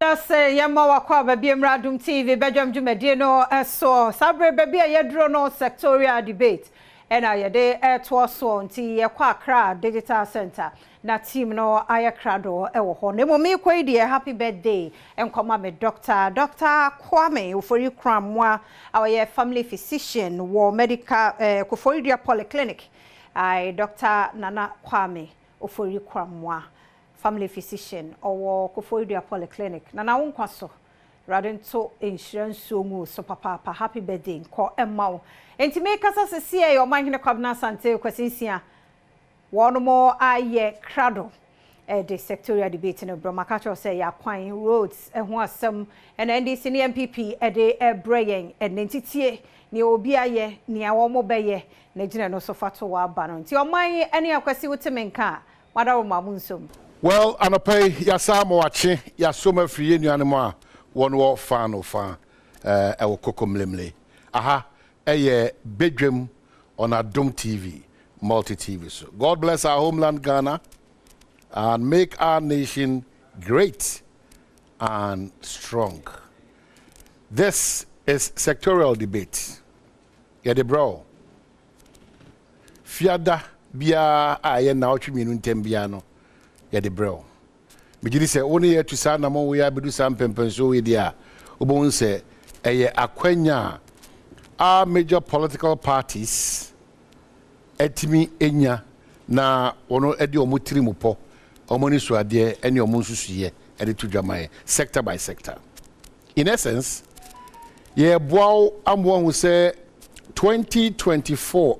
That's Yama Wakwa baby Adom TV Badwam Mpenpensenmu so sabre baby yedro no sectorial debate and ayede to so nti yakwa Accra Digital Center na team no ayakra do ewo ho nemo me kwai de happy birthday enkoma me Dr. Kwame Ofori Kramwa our family physician wo medical Kofori Polyclinic Dr. Nana Kwame Ofori Kramwa family physician or Koforidua Polyclinic. Nana unkwaso radento insurance so papa happy birthday ko emma. Enti make us see your mind in the kwabna sante kwasisia. One more aye crado the sectorial debate in Bromakacho say ya kwan roads and ho asem and NDC MPP de braying and ntitie ni obi aye ni awomo beye na gina no so fato wa bano. Nti your mind any akwasi wotemenka madaro mamunsom. Well, anopay yasamo wache yasoma free nuanemo a won wo fan o fan ewo kokomlemle aha Badwam on Adom TV multi TV. So God bless our homeland Ghana and make our nation great and strong. This is sectorial debate. Yede bro fiada bia aye na otwemi nu ntembia no yede bro megidi se oni ye to sa na mo we abedu sam pempenso we dia obon se eye akwanya our major political parties etimi enya na ono ede omotiri mupo omoni so ade ene omonsusuye ede to dwamaye sector by sector. In essence ye boaw amwo hu se 2024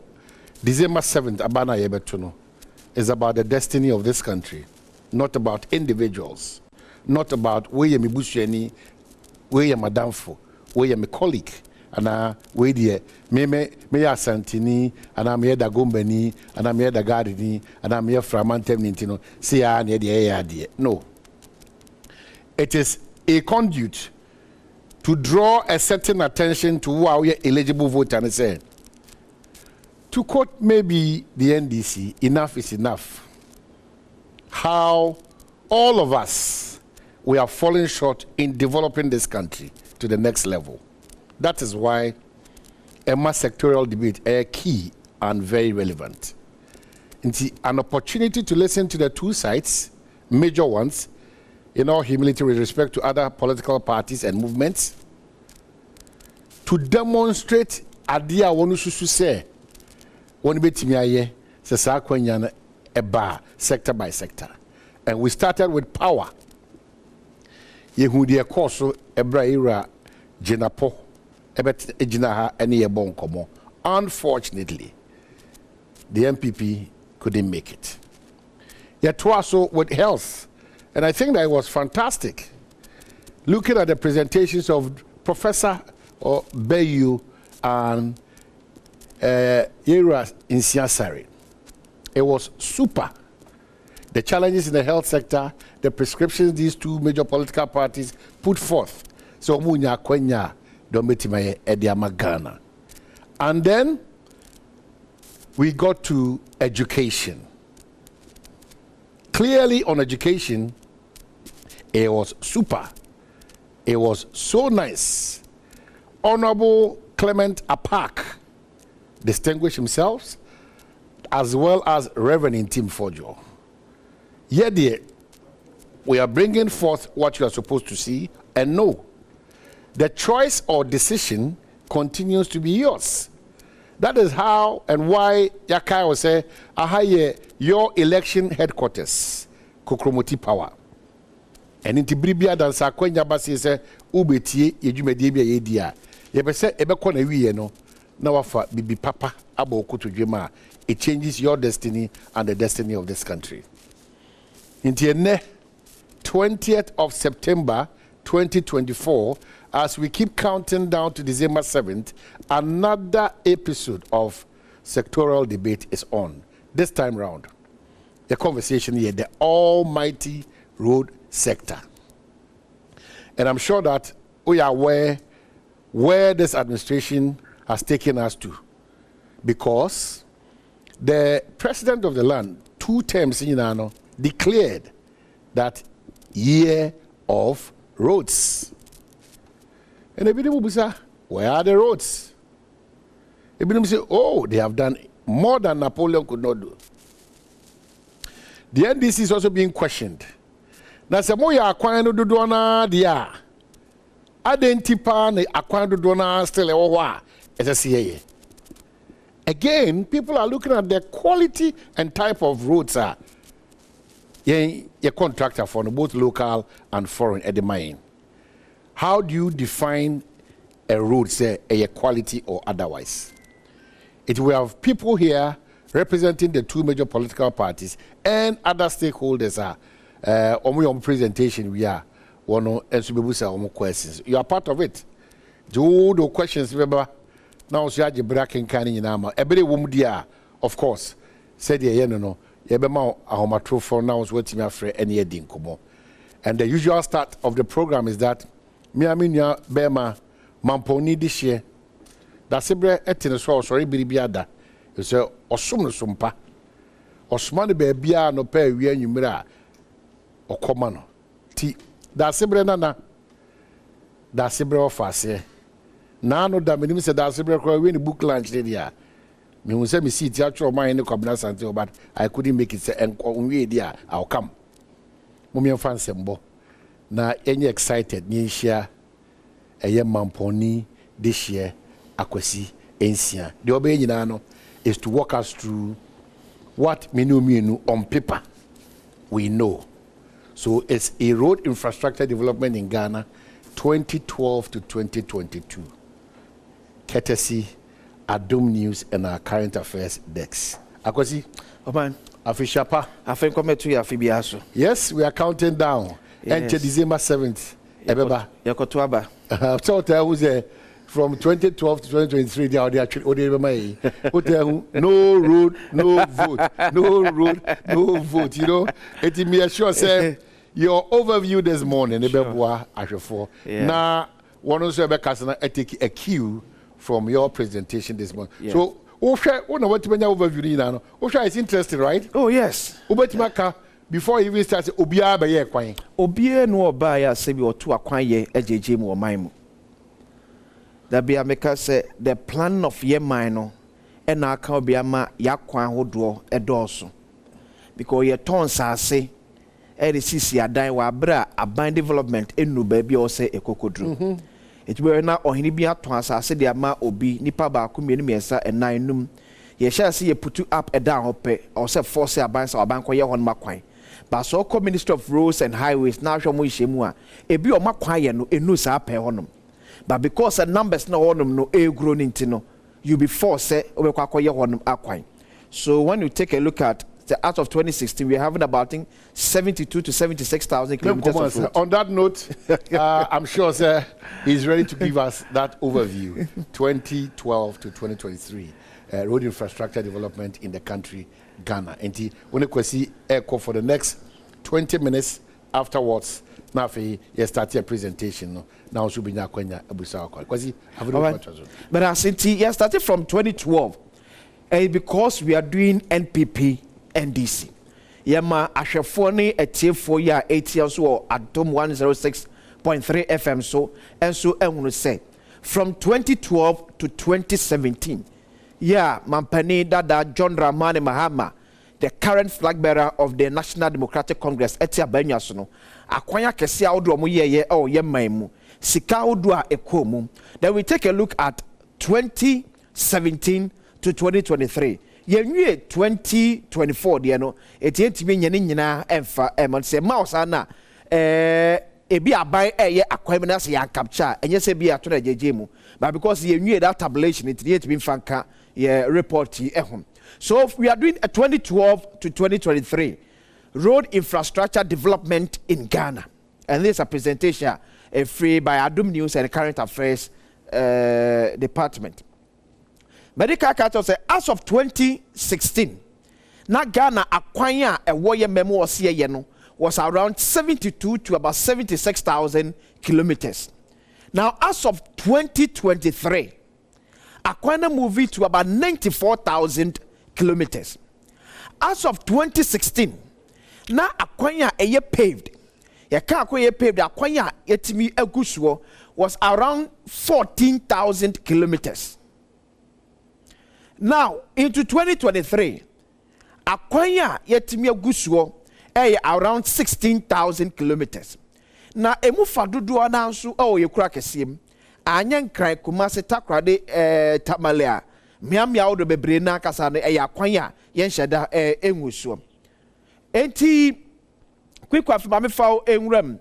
December 7th abana yebeto no is about the destiny of this country. Not about individuals, not about where you busuani, where you madamfo, where you colleague, and where me santini, and I'm here da gombeni, and I'm here da gardini, and I'm here from Nintino, see the no. It is a conduit to draw a certain attention to who are eligible voter and say. To quote maybe the NDC, enough is enough. How all of us, we are falling short in developing this country to the next level. That is why a mass sectorial debate is key and very relevant. It's an opportunity to listen to the two sides, major ones, in all humility with respect to other political parties and movements, to demonstrate idea wonususu say, one betimi aye, se sa kwanya eba sector by sector, and we started with power. Yehudi ekoso ebra ira jinapo ebet ejinaha ene yebon komo. Unfortunately, the MPP couldn't make it. Yet also with health, and I think that it was fantastic. Looking at the presentations of Professor Bayu and Yera in Siasari. It was super. The challenges in the health sector, the prescriptions these two major political parties put forth. So munya kwenya dometimaye ediama Ghana. And then we got to education. Clearly on education, it was super. It was so nice. Honorable Clement Apak distinguished himself, as well as Reverend Tim Fojo. Yet we are bringing forth what you are supposed to see and know. The choice or decision continues to be yours. That is how and why Yakai will say, ahaye, your election headquarters, Kokromoti Power. And in Tibribia than Sakwenya Basi say, Ubeti, Yejumedibia Yedia. Yebese, Ebekona Wieno, Nawafa, Bibi Papa, Abo Kutujima. It changes your destiny and the destiny of this country. In the 20th of September 2024, as we keep counting down to December 7th, another episode of sectorial debate is on. This time round, the conversation here, the almighty road sector. And I'm sure that we are aware where this administration has taken us to, because the president of the land, 2 terms in Yinano, declared that year of roads. And everybody will say, where are the roads? Everybody will say, oh, they have done more than Napoleon could not do. The NDC is also being questioned. Now, some more acquiring the donor, dia. Identify the acquiring the donor still a while as a CAA. Again, people are looking at the quality and type of roads. Your contractor for both local and foreign at the mine. How do you define a road, say, a quality or otherwise? It will have people here representing the two major political parties and other stakeholders on presentation we are one and questions. You are part of it. Do the questions remember now so you bracken canning in armor. Every woman dear, of course, said ye no yebema ahomatro for now is waiting after any edin komo. And the usual start of the program is that Miaminia Bema Mamponi this year. That's a bread etin so sorry bibiada. You say osum no sumpa. Osmani bebia no pay we numera or common. Ti that's a bread nana. That's a bread of us. Now no da me say that's a bread when the book lunch there. Me will say me see theatre of mine in the cabinet until but I couldn't make it say and we there I'll come. Mummy fancy mbo. Na any excited ni share a young mamponi this year akwesi ensia. The obey nyina is to walk us through what menu on paper we know. So it's a road infrastructure development in Ghana 2012 to 2022. Courtesy Adom News and our current affairs decks. Akwesi, Oman, Afishapa. Yes, we are counting down. Enter December 7th. Ebeba. Yakotuaba. So who's there from 2012 to 2023? They are actually no road, no vote. No road, no vote. You know, it me assure say your overview this morning. Ebeba Ashefo. Now, one also take a cue from your presentation this morning. Yeah. So, what overview now? It's interesting, right? Oh yes. Before you even start, Obia by ye kwai. Obia no ba ya se bi oto akwan ye ejeje mu oman mu. Da bia meka say the plan of ye man no e na aka obia ma yakwan hodo edoso. Because ye ton sase e de sisi adan wa bra aban development enu ba bia o se ekokodru. It were na ohini bi aton asase de ama obi nipa ba ko mienu miensa enan num. Ye sha se ye putu up e down hope or se force aban sa aban ko ye hon makwan. But so called Minister of Roads and Highways now show mu ishemu a ebi o makwan ye no enu sa pe honum. But because the numbers na honum no e grow nti no you be forced say obekwa akoye honum akwan. So when you take a look at the out of 2016 we are having about 72 to 76,000 kilometers of road. On that note, I'm sure sir is ready to give us that overview 2012 to 2023 road infrastructure development in the country Ghana. And when you see echo for the next 20 minutes afterwards, now you start your presentation. Now should be Kwenya Abusa Kwasi. But I said, yes, started from 2012, because we are doing NPP NDC. Yama Ashafoni etie 4 year 8 years or Adom 106.3 FM so and so I want to say from 2012 to 2017. Yeah, Mampani Dada John Dramani Mahama, the current flag bearer of the National Democratic Congress, Etia Benyasuno, Akwanya Kesia Oduamu ye oh yemaimu, Sika Odua Ekomu. Then we take a look at 2017 to 2023. Ye 2024, dear no, it ain't to be Yanina Emfa Emon say Mouse Anna. Ebi abai eye akwamenas ya capture and yes be atona jejemu but because you knew that tabulation it yet been fanka ye report ehum. So we are doing a 2012 to 2023 road infrastructure development in Ghana, and this is a presentation free by Adom News and Current Affairs Department. Medical Cartel say as of 2016 na Ghana akwanya e woye memo ose ye no was around 72 to about 76,000 kilometers. Now, as of 2023, Akwana moved to about 94,000 kilometers. As of 2016, now Akwanya eye paved. Ye car ko ye paved akwanya yetimi agusuo was around 14,000 kilometers. Now into 2023, akwanya yetimi agusuo around 16,000 kilometers. Na emu fadudu anansu ye kura kesiem anyen kran Kumasi takrade tamalea miamia odo bebre na kasa no akwanya yen hyeda enwusuo enti kwikwa fa me fa enwram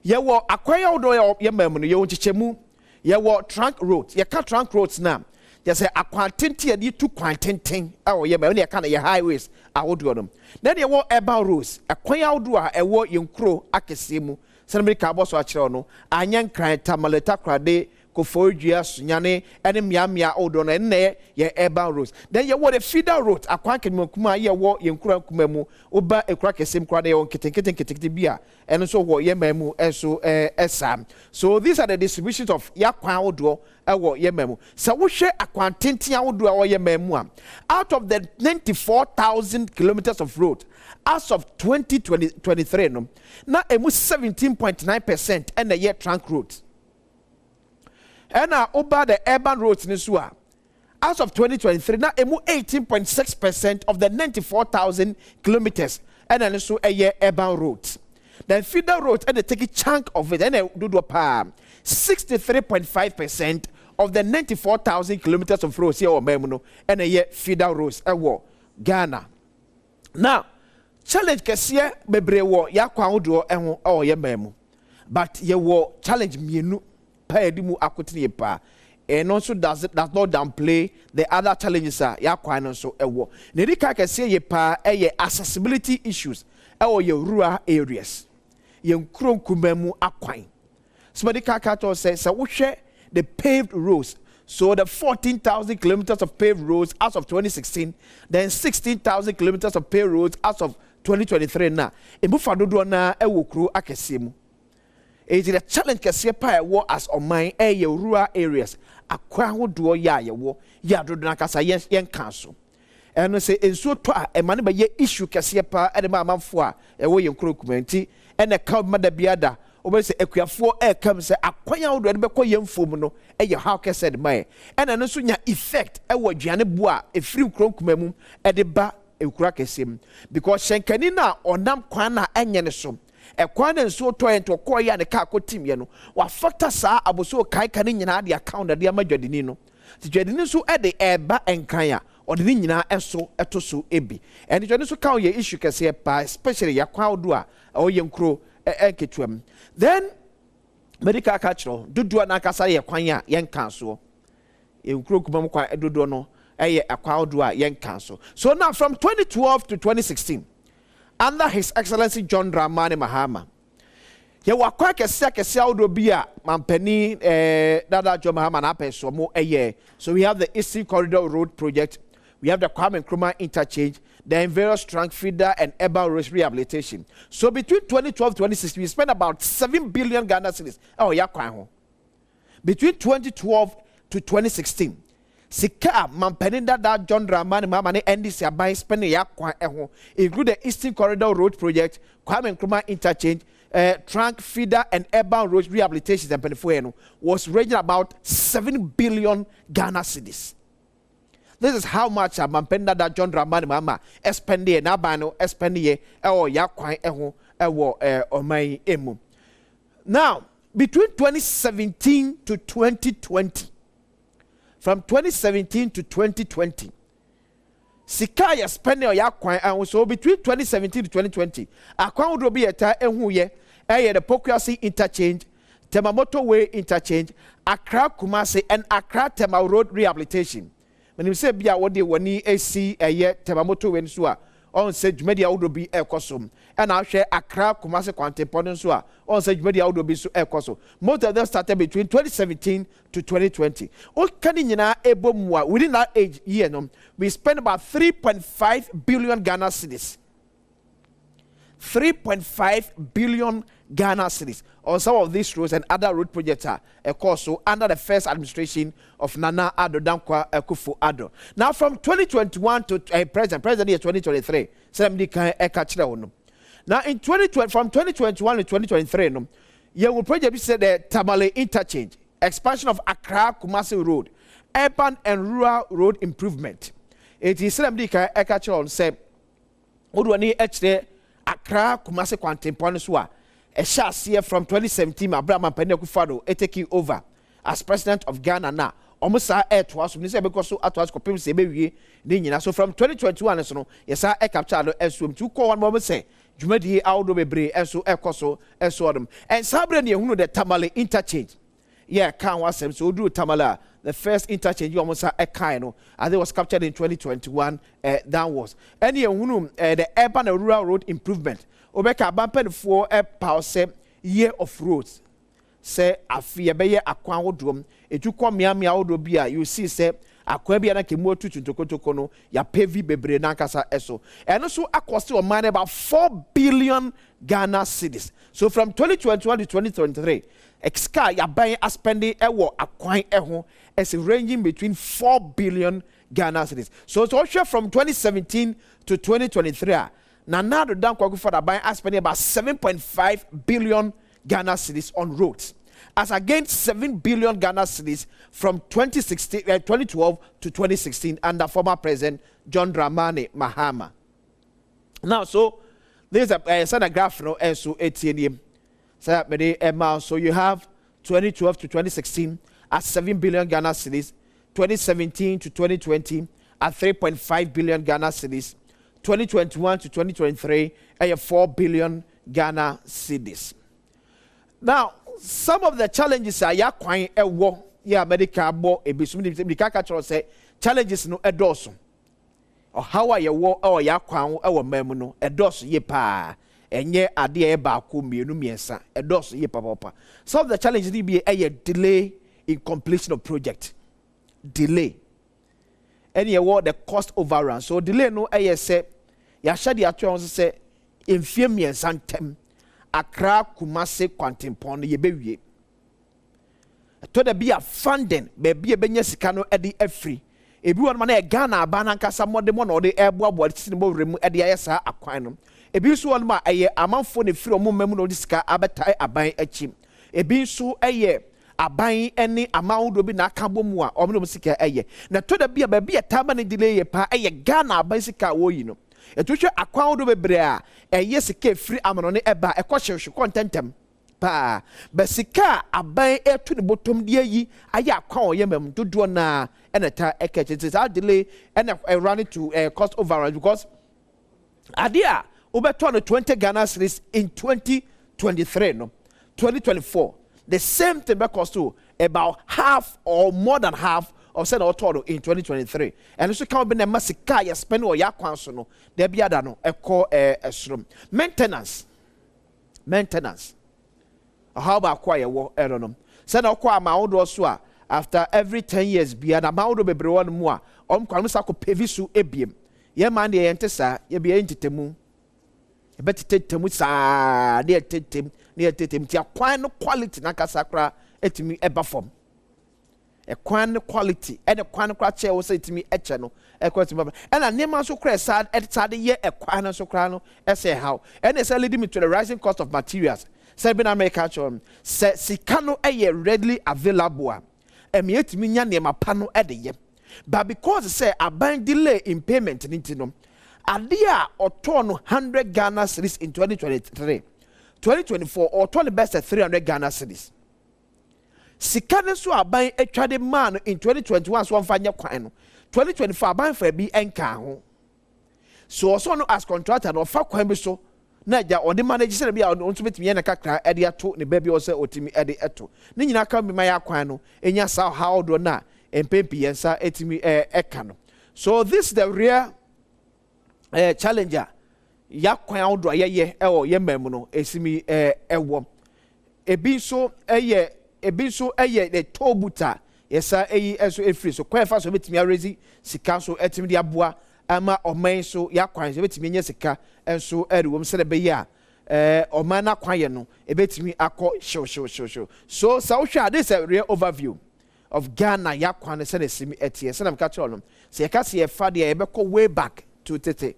ye wo akwanya odo ye mamu no ye wonchichemu ye wo trunk road ye ka trunk roads na ye say akwantenti ye tu kwantenten ye mamu ye ka na ye highways awodo no na ye wo urban roads akwanya odo a wo ye nkro akesemu Senator Boso achiro no anyen kran tamaleta krade Koforidua sunyane ene miamia odo no ene ye urban roads then ye wo the feeder road akwanke kuma ye wo ye nkura kuma mu oba ekura kesem kura de on keten bia ene so wo ye mamu enso esam. So these are the distributions of yakwan odo wo ye mamu so wo hwe akwantentia odo wo ye mamu am out of the 94,000 kilometers of road as of 2023 no na emu 17.9% ene ye trunk roads. And over the urban roads in Nisua, as of 2023, now 18.6% of the 94,000 kilometers, and then also a year urban roads. Then feeder roads, and they take a chunk of it, and they do 63.5% of the 94,000 kilometers of roads here or Memuno, and a year feeder roads, a war Ghana. Now, challenge Cassia Bebre war Yakwa Udo and or ye memu, but ye war challenge me. Paedimu akutini pa and also does not downplay the other challenges yakwan so ewo nerika kese ye pa accessibility issues your rural areas ye nkron kumemu akwan somebody kakato says so share the paved roads. So the 14,000 kilometers of paved roads as of 2016, then 16,000 kilometers of paved roads as of 2023 na ebufadodo na ewo kru akesemu. It is a challenge kese pa wo as on mine rural areas akwa hodo ya wo ya dodo na kasa yen kanso eno se enso to a emane ba ye issue kese pa e de ma amamfo a wo ye nkrokumenti ene ka mada biada obe se akuafo kam se akwanya hodo de be kɔ yemfom no how kese de mai ene no so nya effect wo aduane bo a efiri nkrokumamum e de ba ekura kesem because shenkani na onam kwan na enye ne so ekwan nso to ento ko ya ne ka ko tim ye no wa factor sa aboso kai kan nyina de account de amadwadini no ti dwadini so e de eba enkan a ode ni nyina eso eto so ebi ene dwadini so ka ye issue kese pa especially yakwa odo a o ye nkro enketuam then medical culture dudu na kasa ye kwan a ye nkan so e nkro kumam kwa edodo no eye akwa odo a ye nkan so. So now from 2012 to 2016 under His Excellency John Dramani Mahama, ye wakwa kese audo bia mampeni Dada John Mahama na peso mo eye. So we have the Eastern Corridor Road Project, we have the Kwame Nkrumah Interchange, then various trunk feeder and urban roads rehabilitation. So between 2012 and 2016, we spent about 7 billion Ghana cedis. Oh yakwa ho. Between 2012 to 2016. Sika mampeninda da John Dramani Mahama ne NDC abai spending yakwa eho include the Eastern Corridor Road Project, Kwame Nkrumah Interchange, trunk feeder and urban roads rehabilitation and Penifo was ranging about 7 billion Ghana cedis. This is how much mampeninda da John Dramani Mahama spending na bano spending yakwa eho omai emu. Now between 2017 to 2020. From 2017 to 2020, Sikaya spending yakwan and so between 2017 to 2020, akwan would be eta ehuye the Pokuasi Interchange, Temamoto Way Interchange, Accra Kumasi and Accra Tema Road Rehabilitation. When you say bia what they wani AC Temamoto Way nso on said media would be ekosum and I share Accra Kumasi Kwantepon so on said media would be so ekoso. Most of them started between 2017 to 2020. Within that age year, we spent about 3.5 billion Ghana cedis. 3.5 billion Ghana cedis on some of these roads and other road projects are also under the first administration of Nana Addo Dankwa Akufo-Addo. Now from 2021 to present year 2023, Now in 2020, from 2021 to 2023, no, you will project said the Tamale interchange, expansion of Accra Kumasi Road, urban and rural road improvement. It is somebody can on say, Udwani H. Accra Kumasi Quantum Poniswa, a shas from 2017, Badwam Mpenpensenmu taking over as president of Ghana now. Almost air to us, because so at us, so from 2021, so yes, I captured as to 2 call 1 moment say. Jumedi Audo Bebre, Enso Ekoso, Ensodom. And Sabrani, who know the Tamale interchange. Yeah, can was so do Tamala. The first interchange you almost a kind, and it was captured in 2021. That was. Any who the urban and rural road improvement. Obeka Bampen for a power say year of roads. Say a fear beye a quam, it took Miami Audo Bia, you see, say. Akwabia na kemo tutu tokotoko no ya pevi bebre na nkasa eso and also cost of money about 4 billion Ghana cedis. So from 2021 to 2023 exka ya buying a spending ewo akwan eho is ranging between 4 billion Ghana cedis. So it's also from 2017 to 2023 na now the down kwa for buying a spending about 7.5 billion Ghana cedis on roads, as against 7 billion Ghana cedis from 2012 to 2016 under former President John Dramani Mahama. Now, so there's a graph now, so 18. So you have 2012 to 2016 at 7 billion Ghana cedis, 2017 to 2020 at 3.5 billion Ghana cedis, 2021 to 2023 at 4 billion Ghana cedis. Now, some of the challenges are ya kwai ewo ya medical bo ebisumi medical catcher say challenges no edoso or how are you or ya kwan ewo memu no edoso ye pa enye ade e ba ko mienu miensa edoso ye papa. Some of the challenges be a delay in completion of project, delay any award the cost overrun. So delay no say ya shadi atwa say enfie miensa ntem Accra Kumasi Quantum Pond ye bewie. To the be a funding, baby a benya sikano edi free. Everyone man a Ghana bananka some more demon or the airboard what single remu edi asa aquanum. A bisu on ma a amount for the free memo disca abatai a buying a chim. A bisu a year a buying any amount will be na kabumwa or no sika a year. Now to the be a baby a taman delay a pa a Ghana bicycle wo you know. A teacher account of a brea, a yes, a free ammonone eba, a question should contentem. Pa, Bessica, a buy air to the bottom, dear ye, a ya call yemem to do na, and a tie a catch. It's our delay and a run it to a cost overrun because idea over 20 Ghana cedis in 2023, no 2024. The same thing cost to about half or more than half of said auto in 2023, and also come be a massacre ya spend or ya kwansono there be other no a call a shroom maintenance how about acquire war eronom said acquire my old also after every 10 years be an amount of a one more kwamsako pevisu ebiem ye man de entesa ye be entitemu e betete temu sa de tetem ti akwan no quality na kasakra etimi eba form a quan quality and a quan crache will say to me etchano a question and a name so crash sad at sad year a quan so crano say how and it's leading me to the rising cost of materials. Sabin America say Sikano a year readily available and yet me name a pano at the year. But because say a buying delay in payment in Intino, a dear or torn 100 Ghana cedis in 2023, 2024 or 20 best at 300 Ghana cedis. Sikane so aban etwade man in 2021 so amfanya kwan no 2024 aban fa bi enka ho so also no as contractor no fa kwan bi so na ja ode manage se bi a on so betimi na kakra e de ato ne ba bi o se otimi e de eto ne nyina ka bi ma ya kwan no enya sa how do na Mpenpensensa etimi eka no. So this the real challenger ya kwan odo ye o ye mem no esimi ewo ebi so ebi so the tobuta yesa eso efri so kwefa so betimi arezi sika so etimi de aboa ama oman so yakwan so betimi nya sika enso eriwom se be ya oman na kwan ye no ebetimi akọ show. So sa hwa this is a real overview of Ghana yakwan se na simi etie se na mka cholo se yaka se ye fa de ye be way back to tete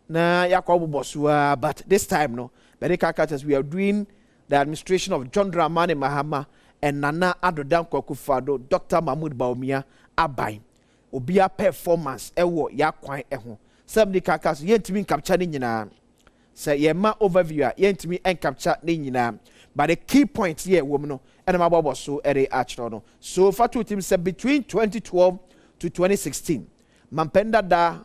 na yakwa bobosua, but this time no medical catches we are doing the administration of John Dramani Mahama and Nana Adom Kwakufado, Dr. Mahmoud Baumia Abai. Obia performance ewo yakwan eho. Some medical catches yentimi capture ni nyina. Say yema overview yentimi en capture ni nyina. But the key points here woman no and my babo so ere actual no. So for two teams said between 2012 to 2016, Mampenda da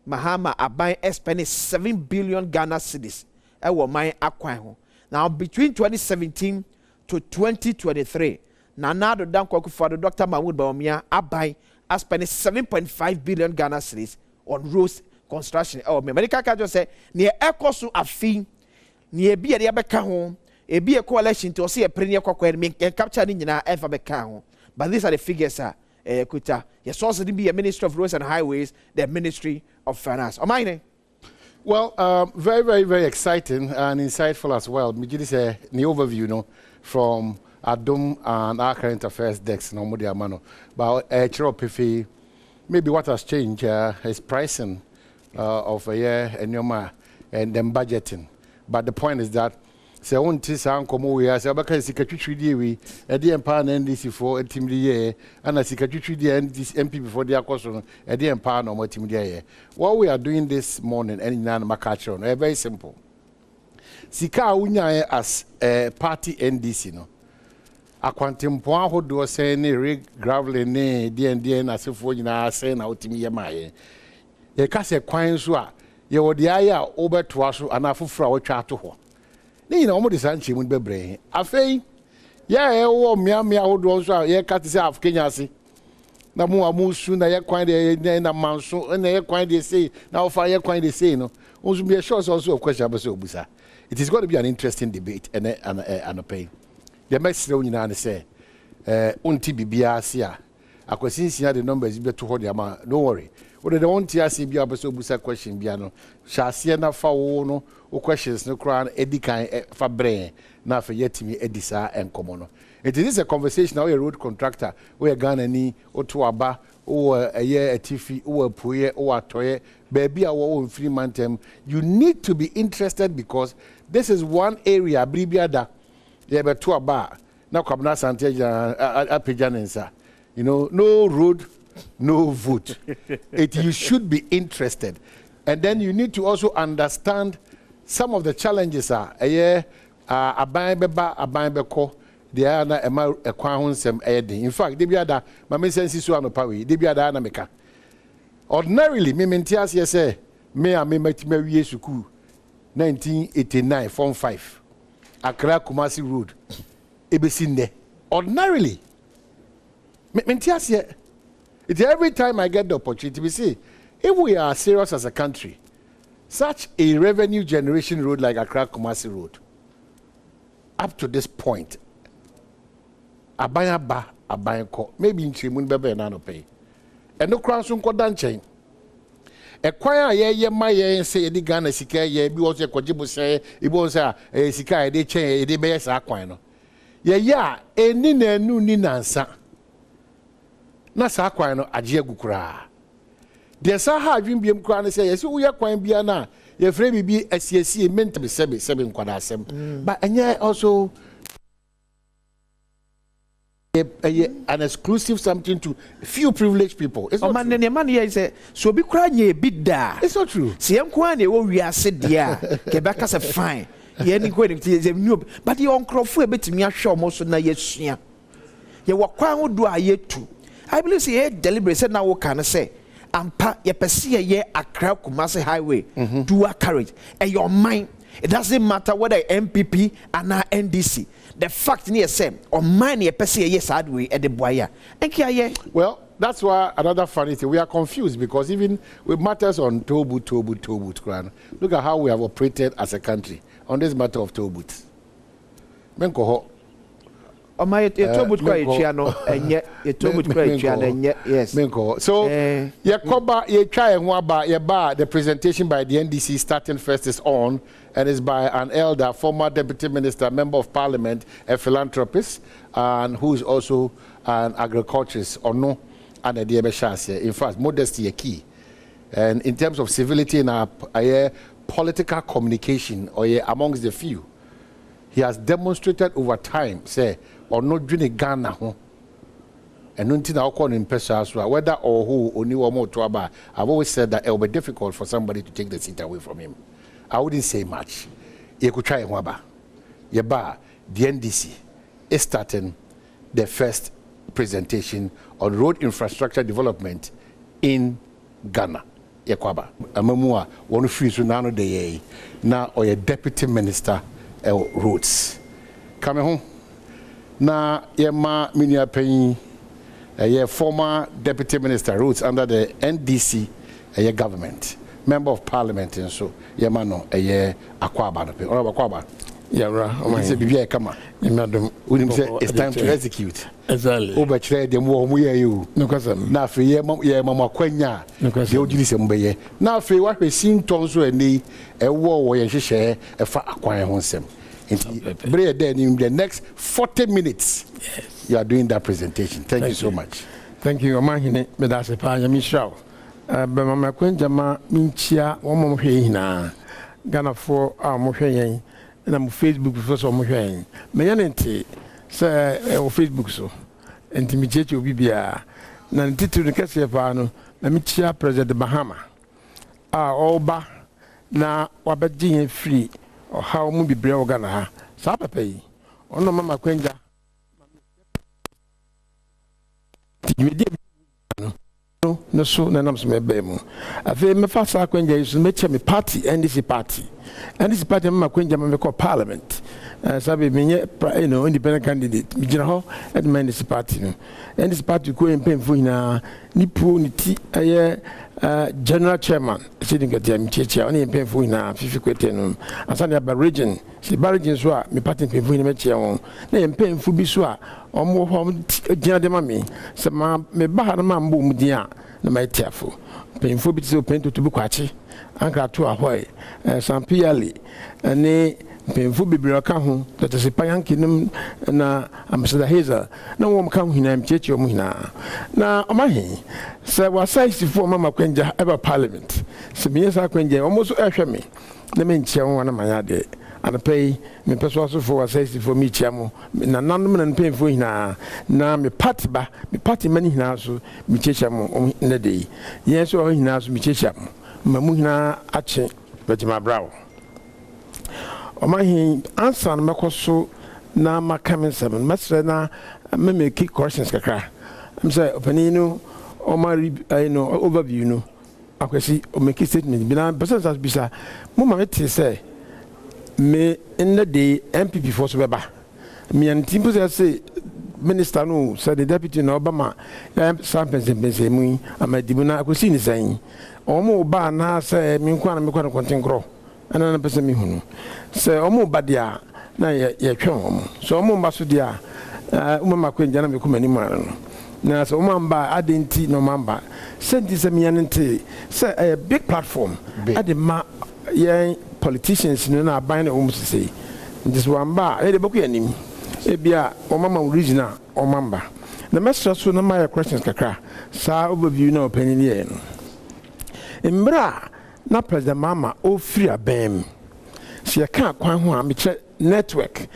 Mahama Abai spending 7 billion Ghana cedis. Ewo my akwan ho. Now between 2017 to 2023, Nana Adom Kwakufado, Dr. Mahmoud Baumia Abai has spent 7.5 billion Ghana cedis on roads construction. Oh, me medical card say near ekosu afi near bi e beka ho e bi e coalition to see a premier kwakwa me capture ni nyina e fa beka ho. But these are the figures kuta. Your source to be a Ministry of Roads and Highways, the Ministry of Finance. O mine. Well, very, very, very exciting and insightful as well. Me just say the overview, from Adom and our current affairs desk, no more mano. But maybe what has changed is pricing of a year and then budgeting. But the point is that se on tis ankomo we as abaka sikatwitwi die we e de empa na NDC for team die ye and sikatwitwi die MP before the akoso no e de empa na mo team die ye. What we are doing this morning and na makacho no very simple. Sika unya as party NDC no akwantempo ahodo se ne rig gravel ne die na sefo nyina se na otimi ye maye ye ka se kwan so a ye wode aya obeto aso ana foforo a wotwa ato ho ni na omo de sanchi mu bebre afei ya e wo miamia ahodo so a ye ka te se af Kenya ase na mu amusu na ye kwan de na manso na ye kwan de sei na ofa ye kwan de sei no onzu be sure also of question about obusa. It is going to be an interesting debate and pay. The message we need to say, unti bibia sia. Akwasinsia the numbers be to hold the amount. Don't worry. What they want to see be able to busa question biano. Shall see na fa no o questions no crown edikan fa brain na fa yetimi edisa and komono. It is a conversation now a road contractor we Ghana ni otuaba o a year a tifi o a puye o a toye baby a wo free mantem. You need to be interested because this is one area bribiada ye be tuaba na kwabna sante apejanensa. You know, no road, no vote. You should be interested. And then you need to also understand some of the challenges are they are na ema ekwan ho nsem edi. In fact, they be ada mama sensi so anopawe, they be ada na meka. Ordinarily, me mentias ye say me metime wie suku 1989 form 5. Accra Kumasi Road. Ebesinde. Ordinarily, mentias ye. It's every time I get the opportunity we see if we are serious as a country, such a revenue generation road like Accra Kumasi Road, up to this point, Abayanko, maybe in Chimun Bebe and Anope. And no crown soon called Danchain. A choir ye my say the Ghana Sika ye be also a Kojibu say it was a Sika de chain de Bayas Aquino. Ya, a nina nu ninansa. Nasa Aquino Ajia Gukra. Dear Saha Jim Biam Crown say, yes, we are quite biana. Your friend be a CSC meant to be 7 quadasem. But and yet also an exclusive something to few privileged people. It's not true. Man here say so be crying a bit da. It's not true. See am kwan e we ase dia. Quebec say fine. Ye ni go dem but you onkrofo e betimi ahwe omo so na yesua. Ye wo kwan ho do ayetu. I believe say deliberate say na wo kan say ampa ye pese ye Accra Kumasi highway dual carriage and your mind. It doesn't matter whether MPP and NDC. The fact near same or mine ye pese yes adwe at the boya. Well, that's why another funny thing we are confused because even with matters on Tobu, look at how we have operated as a country on this matter of Tobut. Menko oh my Tobut Chiano and yet Tobut Chiano and yet yes. Menko. So Yakoba ye try and waba ye bar the presentation by the NDC starting first is on and is by an elder, former deputy minister, member of parliament, a philanthropist, and who is also an agriculturist or no, and a DMS. In fact, modesty a key. And in terms of civility in our political communication, or amongst the few, he has demonstrated over time, say, or not doing Ghana. And until now, calling in person, whether or who, or new or more to I've always said that it will be difficult for somebody to take the seat away from him. I wouldn't say much. You could try Waba. Yaba, the NDC is starting the first presentation on road infrastructure development in Ghana. Yakwaba. Amamua, one free Sunano de now or a deputy minister of roads. Come home. Now, Yama Minia Penny, a former deputy minister roads under the NDC government, member of parliament, and so Yamano, Akwaba, or Akwaba. Yeah, come on. It's time to execute. Exactly. Overtrade them more you. No, because now for ye, Mamma Quenya, the Ojilism. Now for what we seen Tonso and me, a war where you share a far acquire himself. Then in the next 40 minutes, yes, you are doing that presentation. Thank you so much. Thank you, Omahine, Medase Panya Michel. Mamma Quenjama, Minchia, Omo Hina, Ghana for our Mohayen. And I'm Facebook first of all. Mayanente say Facebook so. Intimidate you bibia. Na ntitu ne kase pa no na mitia President Bahama. Oba na wabagye free or how mu bibre ogana ha. Sa papa yi. Ono mama kwenja. No so na nam so mebe mu. Afi me fa sa kwenja yi so meche me party NDC party. And this party mama kwenja me call parliament. Sabe menye independent candidate. Mi gina ho at my NDC party no. And this party ko empemfo hina ni pro ni ti general chairman. Se dinga dia mi cheche oni empemfo hina fifi kwete no. Asa na ba region. Se ba region so a me party empemfo hina me che won. Na empemfo bi so a omo ho gina de ma me. Se ma me ba ha na ma mbo mu dia na ma tiafo. Empemfo bi se opento to bi kwachi. Anka to ahoy Sampiali ne pemfu bibira ka ho tete se payanki nim na ambassador Hazel na wo mka ho hina mchechi o mu hina na omahi se wa size for mama kwenja eba parliament se me yesa kwenja almost ehwe me na me nchia won na manya de anapei me peso so for wa size for me chiamo na nanom na pemfu hina na me party mani hina so me chechiamo na de yeso o hina so me chechiamo mamuhina ache betima brawo omahin answer na mekoso na makamen 7 mesre na me make questions kakra am say opanino o ma overview no akwesi o make statement bi na person as bisa mo ma meti say me in the day MPP for so beba me antimpo say minister no say the deputy no obama Badwam Mpenpensenmu amadibuna akwesi ni san omo ba na say me kwa na kontenkro ana na pese me hunu say omo ba dia na ye twen omo so omo ba so dia umama kwenja na me kuma ni mara no na so omo ba adenti no mamba senti se me yanente say a big platform adema ye politicians no na ban na omo say this one ba e de boku yanim ebia omama original omamba the message so na my questions kakra sa overview na opinion ye no Mbra na President Mama o free abem. Si ya ka kwan ho a me che network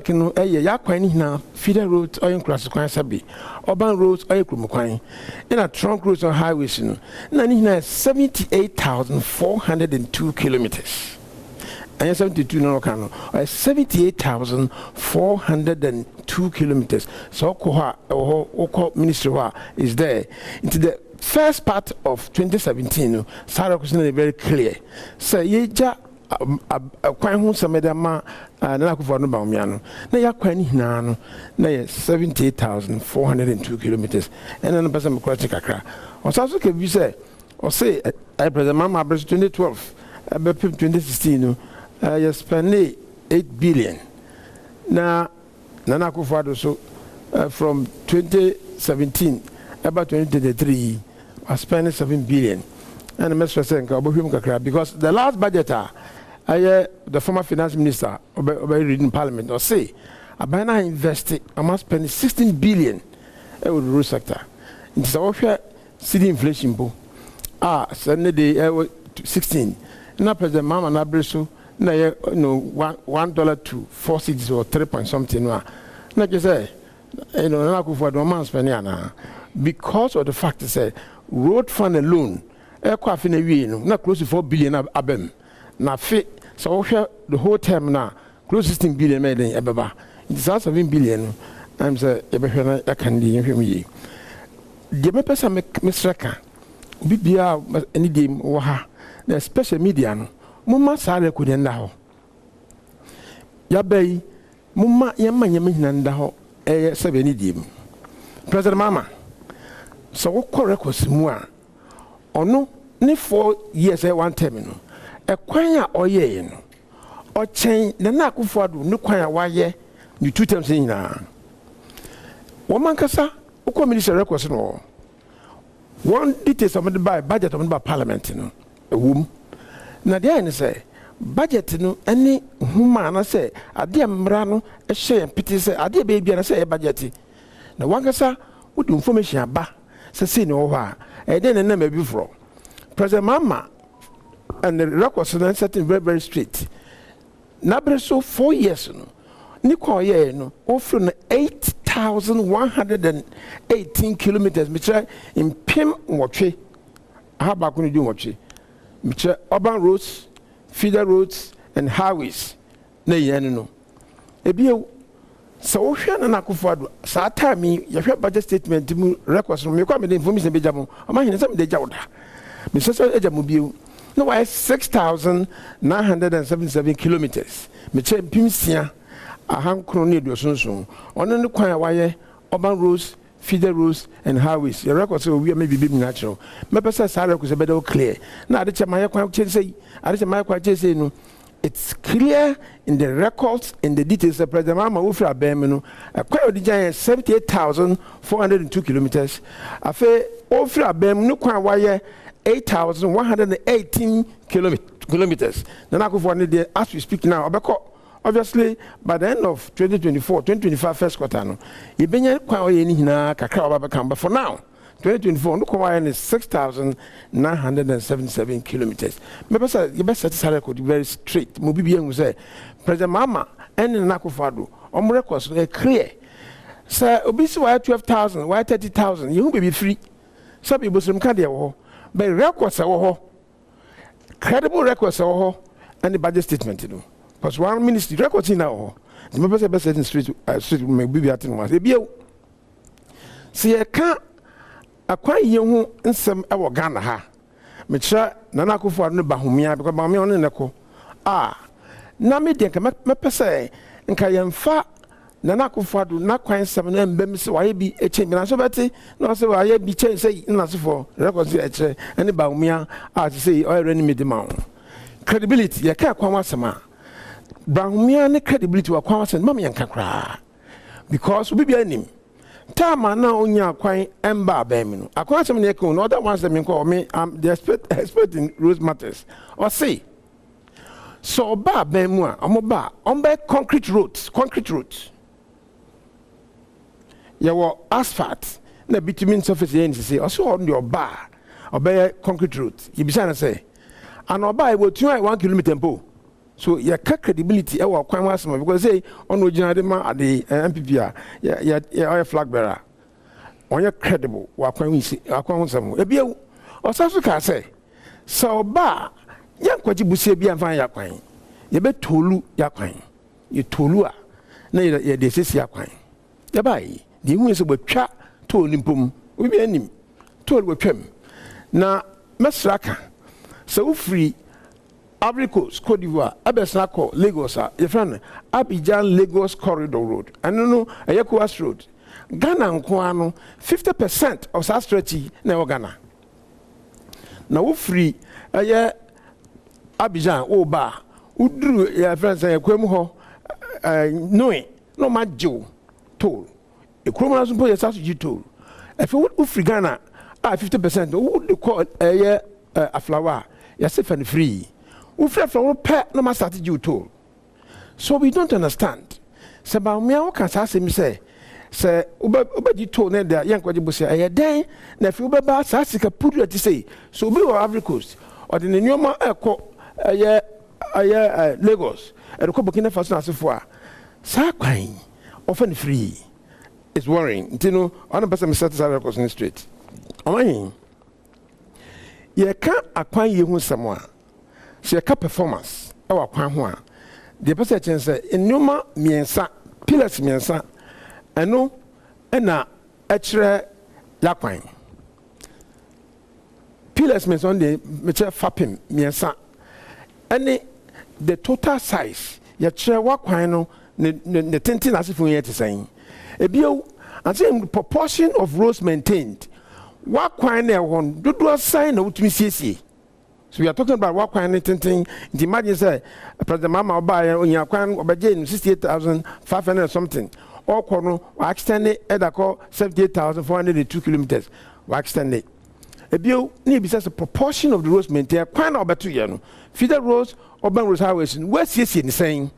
no ya kwan ni na feeder roads or cross kwan sabi. Urban roads or krum kwan. In a trunk roads or highways no. Na ni na 78,402 kilometers. And 72 no kan 78,402 kilometers. So ko ministry is there into the first part of 2017, Sarah was very clear. So, yeja kwan hu samedama na ku for no bawmiano. Na ya kwan ni na 78,402 kilometers. And then person question kakra. O saso ke bi say, o say President Mama 2012, 2016 you spend 8 billion. Na ku for so from 2017 about 2023 I spent 7 billion. And the Mr. Saying, because the last budget, the former finance minister, reading parliament, or say, I buy now invested, I must spend 16 billion in the road sector. It's a city inflation. Sunday day 16. Na President Mama na breso na $1 to 4 cities or 3 point something na just say na go for the man spend na because of the fact say road fund alone kwa fi na wie no na close to 4 billion abem na fi so hwe the whole term na close to 16 billion made ebeba it is 7 billion I'm say ebehwe na yakandi hwe mi de me pesa me sreka bibia any day wo ha na special media no mumma sare ko de nda ho ya bai mumma yamma nyama nda ho sebe ni dim President Mama so wo kore kosimu a ono ni 4 years one term no kwan a oye no o chen na akufo ado ni kwan a waye ni 2 terms nyina wo mankasa wo minister records no one details of the budget of the parliament no wom na dey ni say budget no any huma na say ade amra no ehye piti say ade be bia na say budget na wankasa wo di information aba say no ho a den na ma bi fro President Mama and the records are setting very straight na breso 4 years no ni ko ye no ofro na 8,118 kilometers metre in pim wotwe ha ba ko ni di wotwe metre urban roads feeder roads and highways na yen no ebie so wo hwe na akofo ado sa time ye hwe budget statement mu records no me kwa me the information be jamo ama hene sam de jawda me so ejamo bio no why 6,977 kilometers metre pim sia ahankro ne do sonson ono ne kwan waye urban roads feeder roads and highways your records so we may be natural me pesa sa records be clear na ade chema ye kwan say ade chema kwan say no it's clear in the records in the details the President Mama Ufra Abem no akwa odi jan 78,402 kilometers afa Ufra Abem no kwan waye 8,118 kilometers na akufo ne there as we speak now obeko obviously by the end of 2025 first quarter no ibenya kwa oye ni hina kakra obabeka but for now 2024 no kwa is 6,977 kilometers me pesa you best set record very straight mo bibia hu say President Mama and na akufado om records clear say obisi why 12,000 why 30,000 you be free so be bosum ka de wo but records wo credible records wo and the budget statement no because one ministry records now the members best in street me bibi atin was ebia se ye ka akwan ye hu nsem e wo Ghana ha me kira Nana Akufo no bahomia because bahomia on ne ko na me de ka me pese nka ye mfa Nana Akufo na kwan sem na mbem se waye bi eche mi na so beti na so waye bi chen say na so for records eche ene bahomia say already me de ma credibility ye ka kwan wasema bahumia ne credibility wa kwa wasen mam yanka kra because we be anim tama na onya kwan emba abem no akwa asem ne ko no other ones them ko me am the expert in road matters or say so ba abem a omoba ombe concrete roads yawo asphalt na bitumen surface yen say also on your bar obey concrete roads you be say and oba e wo 1 kilometer po so your credibility e wa kwan wasema because say on original ma at the MPP ya flag bearer on credible wa kwan wasema e bia o saso ka say so ba yan kwaji busie bia mfa ya kwan ye be tolu ya kwan ye tolu a na ye de sesi ya kwan ye bai de hu se botwa tolu mpom obi anim tolu botwam na mesraka so free Ivory Coast, Côte d'Ivoire, Abesako, Lagos, your friend, Abidjan Lagos Corridor Road, and no, Ayakuas Road. Ghana and Kwano, 50% of South Stretchy, now Ghana. Now, free, Abidjan, Oba, Udru, your friends, Quemo, no majo, toll. A criminal support your South G toll. If you would free Ghana, 50%, who would call a flower, yourself and free. We feel from pet no matter what you told. So we don't understand. Sabamia can say me say sɛ wobɛgye too ne da yɛnkɔgye bo sɛ ɛyɛ dɛn na afei wobɛba saa sika pudua te sei so obi wɔ Ivory Coast ɔde ne nneɔma ɛkɔ ɛyɛ Lagos ɛde kɔ Burkina Faso no asefoɔ a saa kwan ɔfa ne free is worrying nti no ɔno pɛ sɛ mesɛte saa records no straight ɔmahin yɛka akwan yɛ ho nsɛm a sɛ yɛka performance ɛwɔ akwan ho a deɛ pɛ sɛ ɛkyɛn sɛ nneɔma mmiɛnsa pillars mmiɛnsa ɛno ɛna ɛkyerɛ yakwan pillars mmiɛnsa ɔno deɛ mekyerɛ fapem mmiɛnsa ɛne the total size yɛkyerɛ wakwan no ne tenten asefo yɛ te sɛn ebio ansa proportion of roads maintained wakwan na ɛwɔ dodoɔ sɛn na wotumi siesie so we are talking about wakwan ne tenten nti imagine say President Mama Obaye onya kwan obegye no 68,500 something ɔkɔ no wa extend it edakɔ 78,402 kilometers wa extend it ebio ne bi say proportion of the roads maintained kwan na obeto ye no feeder roads urban roads highways no wa siesie ne sɛn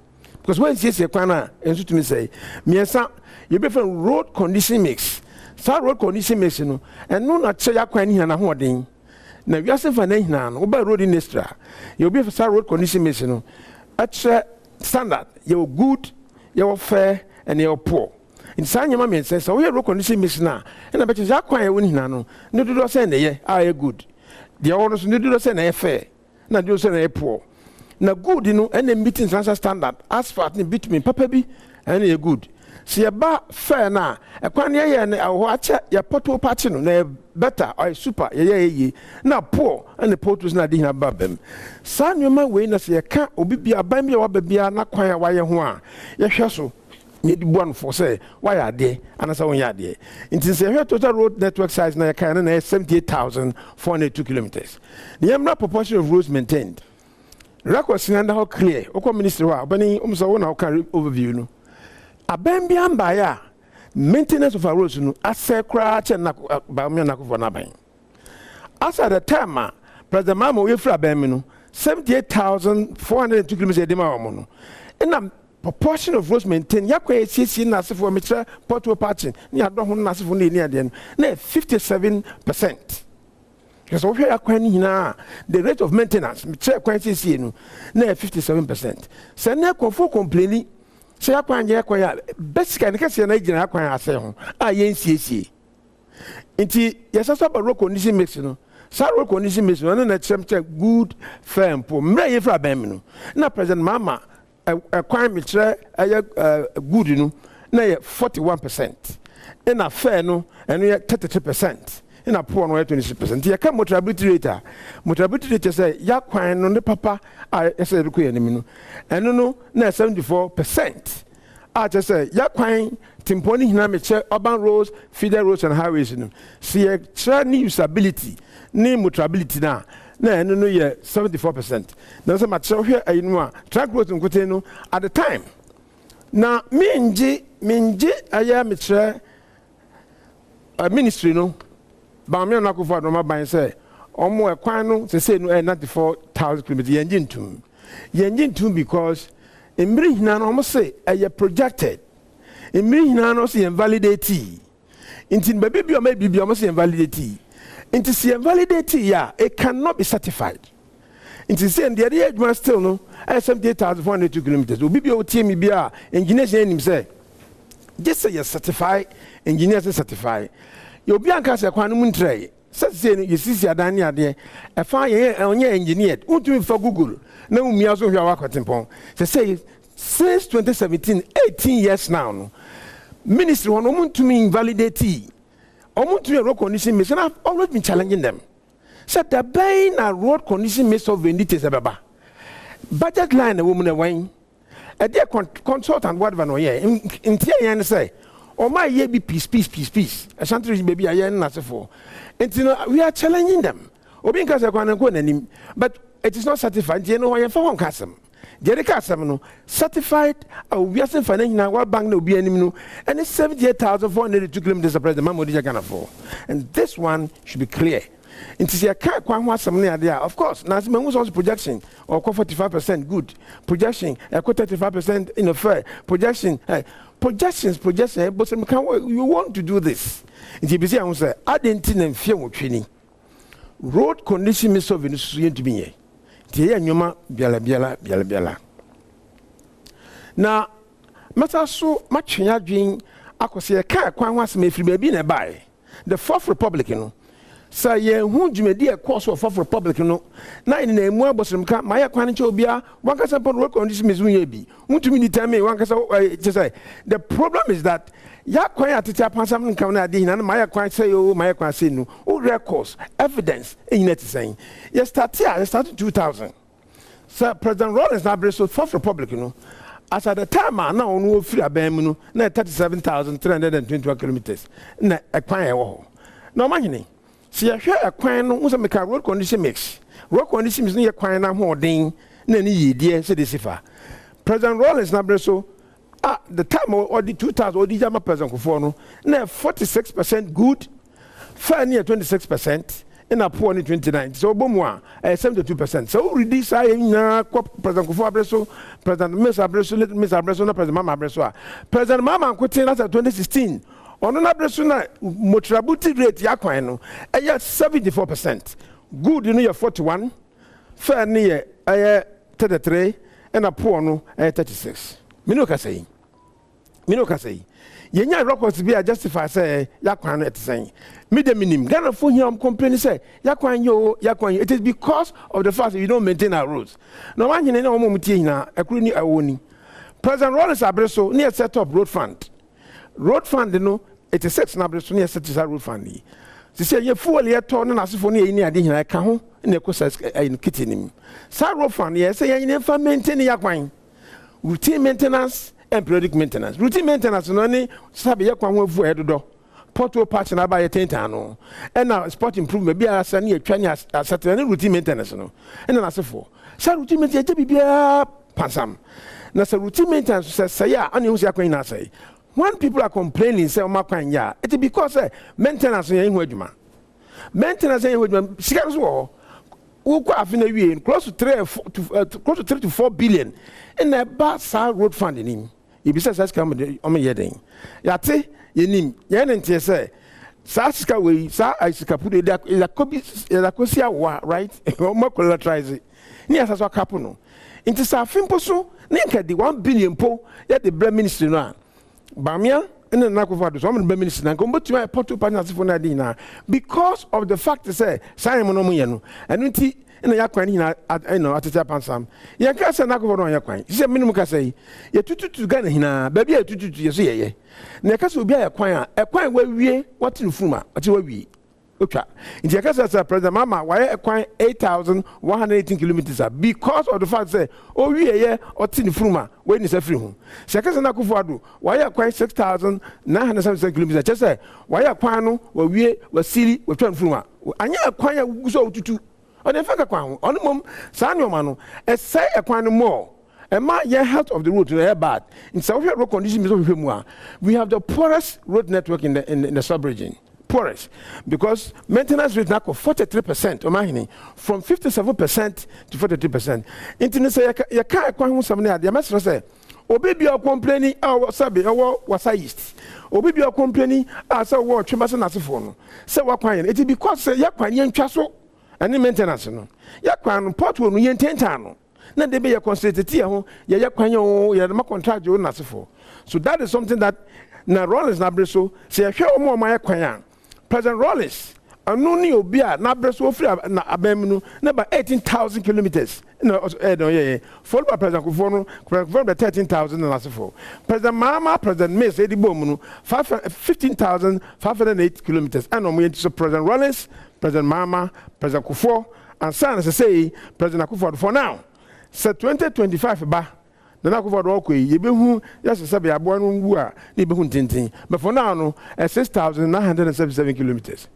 because when siesie kwan na enso tumi say miensa you be from road condition mix sa road condition mix no ɛno na kyɛ yakwan ne na hoɔden na wiase fa na hina no oba road industry you be for road condition mix no ɛkyɛ standard you good you fair and you poor in san nyama men say so we road condition mix na na bɛkyɛ yakwan yɛ woni hina no ne dodo sɛ na yɛ a yɛ good the one so ne dodo sɛ na yɛ fair na dodo sɛ na yɛ poor na good no and meet international standard asphalt ne bitumen papa bi and yɛ good si yɛba fair na ɛkwan yɛ ne ɛwɔ akyɛ yɛ poto party no na better or super yɛ na poor and the potos na de hina babem saa nneɛma wei na sɛ yɛka obi bia ban bia waba bia na kwan a wayɛ ho a yɛhwɛ so ne di buan for say wayɛ ade anasa wonyɛ ade nti sɛ yɛhwɛ total road network size na yɛka na 78,402 kilometers the yɛmra proportion of roads maintained records na how clear okɔ ministry hɔ a ɔbɛni ɔmsa wo na ɔka overview no aban bi ambaya maintenance of our roads no asɛ kra kyɛ na ba me na kofo na ban as at the time President Mama we fra ban me no 78,402 kilometers de ma wo no na proportion of roads maintained yakwa esiesie na asefo me kyerɛ portable patching ni adɔ ho na asefo na ni ade no na 57%. Because we are quite the rate of maintenance, quite no 57%. So now complaining, say I can't basically I can't I can't say I ain't see. Inti yes, I saw a road condition mix no. Sa road condition mix no na check good firm po. Mre yefra bem no. Na President Mama a quite me good no na 41%. And a fair no and we 33%. In a poor no 26%. You can motorability rate. Motorability rate say yakwan no ne papa I say reku enemy no. And no na 74%. I just say yakwan timponi hina me che urban roads, feeder roads and highways no. See ni usability, ni motorability na no ye 74%. Na say ma che hwe ayinu a track roads nkote no at the time. Na minji aya me che ministry no ba me na akofo adoma ban say omo ekwan no say no 94,000 km yenjin tum because emri hina no omo say projected emri hina no say invalidate inti baby bi o ma bibi omo say invalidate inti say invalidate ya it cannot be certified inti say the area adwuma still no 78,402 km obi bi o tie mi bia engineers enim say just say you certify engineers certify you be anka se kwan mu ntrɛ say no yesisi adan ne ade e fa ye onye engineered untumi fa Google na umia so hwa wakotempon say since 2017 18 years now no ministry won omuntumi invalidate omuntumi road condition mission have always been challenging them said the bain na road condition mission of vendite sebaba budget line na woman na wan e dey consultant whatever no ye ntia yan say o my ye be peace. Ashanti baby aye na sefo. Enti we are challenging them. Obi nka se kwan nko nanim, but it is not certified. You know why you fa won kasem. Jere kasem no certified we are saying na wa bank na obi anim no and it's 78,402 kilometers the president Mamodi Ghana for. And this one should be clear. Into the car kwan ho asem na there of course na se mangu also projection or 45% good projection 35% in a fair projection projections, but you want to do this. And you say, I didn't think fear with training. Road condition is so very to be here. Tia nyoma biala. Now, matter so much in your dream, I could say a car kwan was made free baby nearby. The Fourth Republic, you know. So, yeah, who you may dear course of Fourth Republic, you know. Now, in a more bosom camp, my acquaintance will be one case upon road condition is we want to mean tell me one case just say. The problem is that ya quiet to tap on something coming at the and my quiet say, oh, my quiet say no, all records, evidence, in it saying. Yes, started 2000. So, President Rawlings now brings the Fourth Republic, you know. As at the time, I now know free a bam, 37,321 kilometers. Na a quiet wall. No money. See, I share a quiet was a make a road condition mix. Road condition is near quiet now holding, Nanny, dear, said the Sifa. President Rawlings now brings so. The time or the 2000 or the Jama President Kufono, now 46% good, fair near 26%, and a poor 29. So, Bomwa, 72%. So, reduce I President Kufono, President Miss Abreso, Miss Abreso, President Mama Abreso. President Mama Kutin as 2016. On an Abresona, Motrabuti rate Yakwano, a year 74%. Good, you know, 41, fair near 33, and a poor no 36. Minoka say. Yenya records be justify say yakwan at saying. Minim Ghana for him complaining say yakwan. It is because of the fact that you don't maintain our roads. No one in any moment na akruni awoni. President Rawlings Abreso near set up road fund. Road fund no 86 na Abreso near set road fund. They say you full year turn na asifo ne ni ade hina ka ho na ekosa in kitchen. Sa road fund yes say you never maintain yakwan. Routine maintenance and periodic maintenance. Routine maintenance no ni sabe yakwan ho afu edodo. Porto patch na ba ye tentano. And now sport improvement be asa ni atwa ni asatene routine maintenance no. And na asefo. Sa routine maintenance je bibia pansam. Na sa routine maintenance say ya ani hu yakwan na say. When people are complaining say o makwan ya, it is because maintenance yen hu adwuma. Maintenance yen hu adwuma. Sika so close to 3 to 4 billion in a bad road fund in him. If says come on my heading. Yate, yenim, yen say, Saska way, Sa Isaka put it la cosia wa, right? More collateralize it. Near Sasa Capuno. Into Safimposo, Ninka the 1 billion po, yet the Bread Ministry now. Bamia. And then Nakufadu, so I'm minister and come to my portal partners for Nadina because of the fact that say Simon Omoyano and Unti in a Yakwan at the Japan Sam. Yakas and Nakufadu Yakwan. He said, Minimum say, you're too to Ghana hina, baby, 2 to your Nakas will be a choir where we what in Fuma, what you we. Okay. In the case of President Mama, why acquire 8,118 kilometers because of the fact that oh yeah or tin fruma when is a free home. Second Nakufadu, why acquire 6,977 kilometers? Just say why acquire no where we were silly with 12 fruma. And you acquire so to on the fact on the mom Sanyo Mano, and say acquire more. And my health of the road to the bad. In South road conditions, we have the poorest road network in the sub-region. Poorest, because maintenance rate now 43% from 57% to 43%. Internet say you can't acquire something there. Must say, Obi are complaining our sabi our was east. Obi are complaining as a war chimbason as a phone. Say what quiet. It is because say yakwan yen twaso and maintenance no. Yakwan port won yen 10 tano. Na dey be your constituency ho yakwan yo ya ma contract you na for. So that is something that na Rawlings na breso say hwe omo ma yakwan. President Rawlings, Anuni Obia, Nabreso free na Abemunu, about 18,000 kilometers. No, followed by President Kufono, 13,000 and as for. President Mama, President Miss Eddie Bomunu, 15,508 kilometers. And on to President Rawlings, President Mama, President Kufo, and son as I say, President Akufo for now. So 2025 ba. The Nakufo okay, you be who just a sabi abuanu wua, you be who tintin. But for now, no, 6,977 kilometers.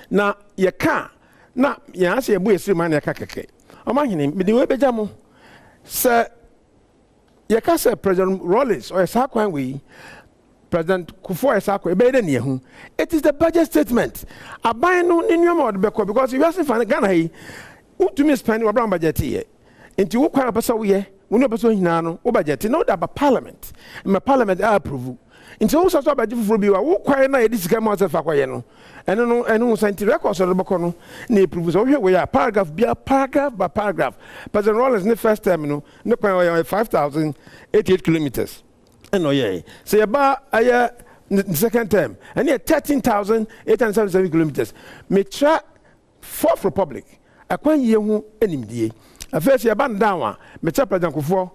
Now, you can't. Now, you answer a boy, 3 man, yakake. Imagine, but the way Bejamu, sir, you can't say President Rawlings or a Sakwan we, President Kufo Sakwe, better near whom. It is the budget statement. I buy no in your mouth because you ask if I Ghana, who to me spend a brown budget here. Into what kind of person we we no person hina no wo budget no da ba parliament me parliament approve nti wo so ba gifufuro bi wa wo kwai na yedi sika ma fa kwaye no eno scientific records so beko no na approve so hwe we ya paragraph by paragraph President Rollins ne first time no ne kwai 5,088 kilometers eno ye so ya ba aya the second term and here 13,877 kilometers me tra Fourth Republic akwan ye hu enimdie afese ya ban down me tra President Kufuor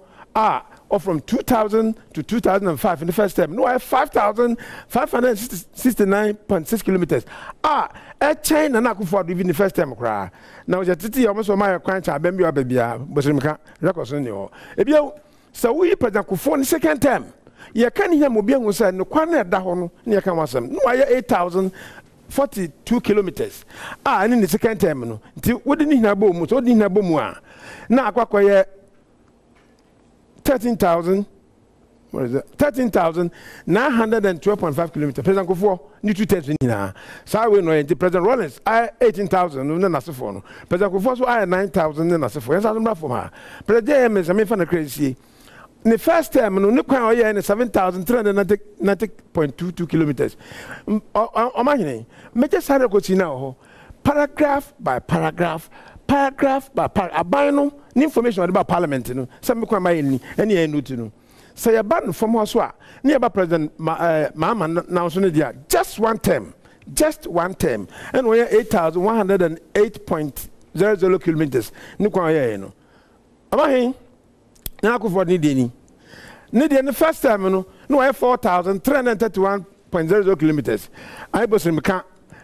from 2000 to 2005 in the first term no I 5,569.6 kilometers China na Kufuor even the first term kra now je titi almost my kwan cha bembi abia bosimka records ni ho ebia so we President Kufuor the second term ye kan here mo bia hu say no kwan na da ho no ne kan wasam no I 8,042 kilometers in the second term no nti wodi ni hina bo mu so wodi hina bo mu na akwakoye 13,000 what is that 13,912.5 kilometers President Kufuor ni 2 terms ni na so we no President Rollins 18,000 no na sefo no President Kufuor so 9,000 na sefo yensa no from ha President me me fa na crazy the first term no ne kwan oye ne 7,390.22 kilometers o ma hine me just sare ko tina ho paragraph by paragraph by paragraph aban no information about parliament no some kwan ma ni ene ya note no say ya ban from ho so a ne ya ba president mama na so ne dia just one term and we 8,108.00 kilometers ne kwan oye no ama hin na Kufuor ni deni ne the first time no 4,331.00 kilometers I was in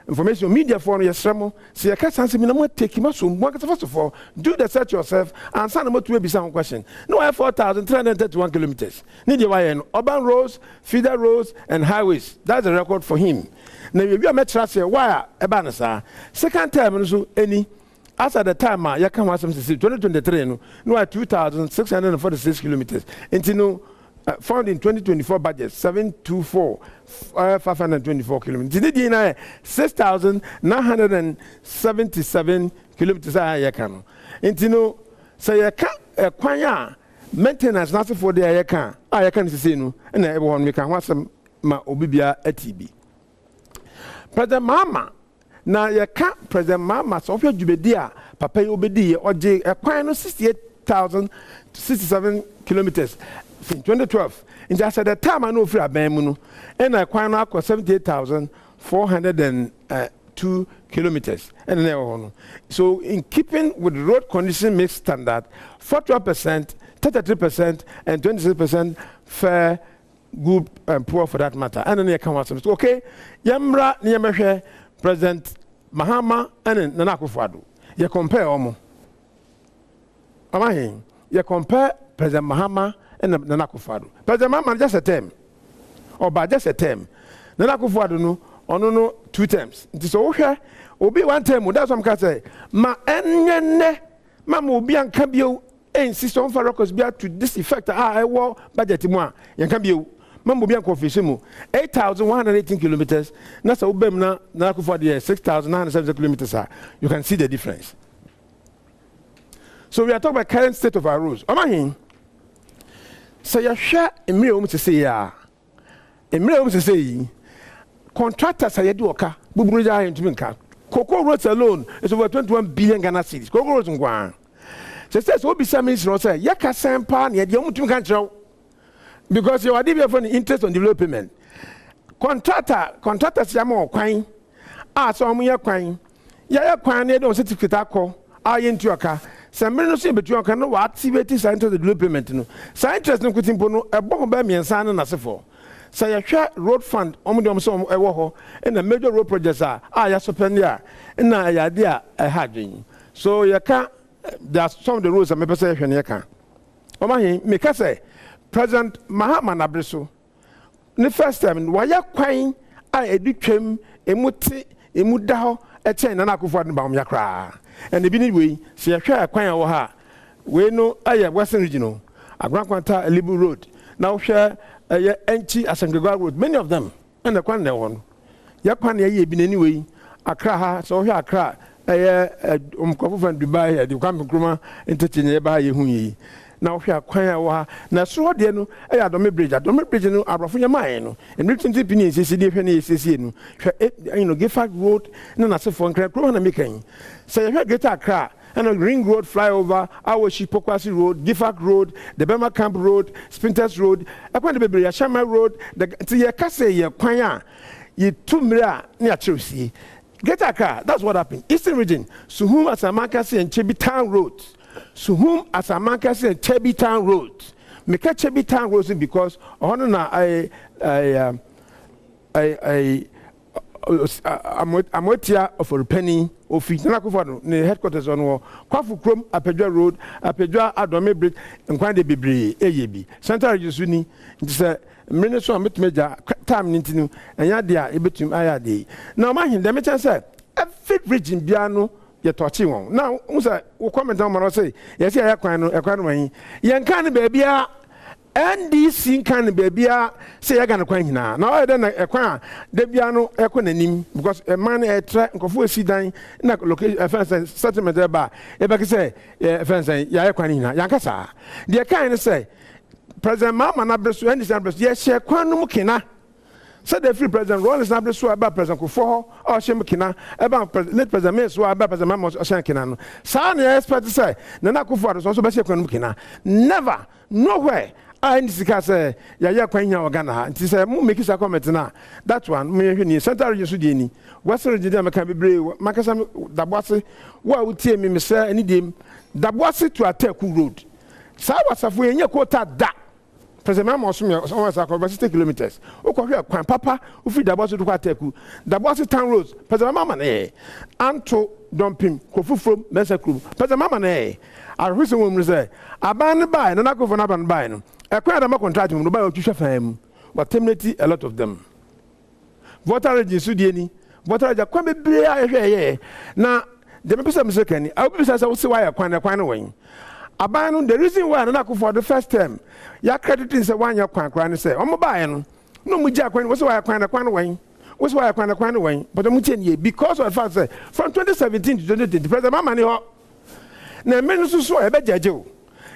information media for no yesremo se ya ka sanse mi na mo take ma so mo first of all do the search yourself and send mo to be some question no 4,331 kilometers ne the why no urban roads feeder roads and highways that's the record for him na we a metra say why e ba na sa second time no so any as at the time ya kan wasam 2023 no 2,646 kilometers into no found in 2024 budget 724,524 kilometers. Today na 6,977 kilometers ya kan. Into no say ya kan kwanya maintenance na for there ya kan ya kan say no na e won me kan wasam ma obibia atibi. President Mama na ye ka President Mama so hwe djubedi a papa ye obedi ye oje ekwan no 68,067 kilometers in 2012 in just at the time I know free aban mu no and ekwan no akọ 78,402 kilometers and na no so in keeping with road condition mix standard 41%, 33% and 26% fair good and poor for that matter and then you can so okay yamra ni yamhwe President Mahama and Nana Kufuor you compare omo amahin you compare President Mahama and Nana Kufuor President Mahama just a term or by just a term Nana Kufuor no ono no 2 terms it is ohwe obi 1 term that's what I'm say ma enye ma mo obi anka bio insist on for records bia to this effect I war budget mu a yanka bio Mambo bien confession 8,118 kilometers. Na sa ubem na Kufuor there 6,970 kilometers. You can see the difference. So we are talking about current state of our roads. Omahin. So you share emire omu se say ya. Emire omu se say contractors are do oka. Buburu ja ntumi nka. Cocoa roads alone is over 21 billion Ghana cedis. Cocoa roads ngwan. So says obi minister no say ya ka sempa na ye omu tumi kan kire. Because you are giving for interest on development. Contractors yamo kwan. So amuya kwan. Ya kwan ne don certificate akọ. Into aka. Samre no se betu aka no wa activate science development no. Scientists no kutimpo no ebo ba miensa na sefo. Say ya hwa road fund omudom so ewo ho and the major road projects ya spend ya na ya de a hadwen. So ya ka there are some of the roads me pese hwe ne ya ka. Omahin me ka say President Mahama Nabreso, the first time, waya kwan a edutwem emuti emudaho echen na Kufuor ba yakra. And the way, see a share kwan wo ha. We know aya Western Regional, Agrankwanta Libu Road. Now share Enchi Asangregwa Road, many of them, and the kwan there one. Ya kwan ye bi anyway, Accra ha, so here Accra, Dubai, the Kwame Nkrumah entertain ba ye hu yi. na ohwe akwan wa na so de no e ya Adom bridge no abrofo nyama no emitenti pini sisi de hwe na sisi no hwe Gifford Road na nasefo nkra kro na mekan say hwe Greater Accra and Ring Road flyover Awoshi Pokwasi Road Gifford Road the Bema Camp Road Spinters Road akwan de bebre ya Shama Road the ye kase ye kwan a ye tumira na Chelsea Greater Accra, that's what happened. Eastern region, Suhum Asamakasi and Chebi Town Road. Suhum Asamakasi and Chebi Town Road. Make a Chebi Town Road because I'm with here for a penny of feet. The headquarters on Kwafu Chrome, Apedra Road, Apedra Adom Bridge, and Kwande Bibri, AYB. Central Jusuni, it's a Minister of Major time Nintinu, and Yadia, Ebetum Ayadi. Now, my him, the Mitchell said, a fit region piano, you're touching one. Now, who comment on what I say? Yes, I acquire young kind baby. NDC kind of baby, say I gonna quite now. Now I don't acquire the piano equanim because a man a track of see dying, not location a fence settlement there. If I can say, fence, Yaquanina, Yankasa. The kind of say, President Mama Nabresu and his yes, share Quanumukina. Said the free President Rollins Nabresu about President Kufo or Shemukina about late President Mesu about President Mamos or Shankinano. Sana expert to say, Nana Kufo is also Bessie Quanumukina. Never, nowhere. I say, Yaya Quanya or Ghana, and she said, make us a comment now. That one, me, Central Yusudini, Western Judea can be brave, Macasam, Dabwasi, what would tell me, Mr. Any dim, Dabwasi to a Teku road. Sawas of when you quote that. President Mamos almost across 60 kilometers. O Papa, who feed Dabwasi to Teku, Dabwasi town roads, President Mamma, Anto Dumping, Kofu from Messacru, President Mamma, I recently woman say, I ban by, and I go for an buying. I quite a more contract to buy what you shall him, but terminate a lot of them. Voter register Sudini, voter register, come be now, the person second, I will say why I quite away. I buy the reason why I go for the first term. Your credit is a 1 year and say, I'm buying. No, Mujaquan was why I quite away. Was why I quite away, but I'm telling because of fact from 2017 to 2020, President Mamma. Na menusu so e be jajewo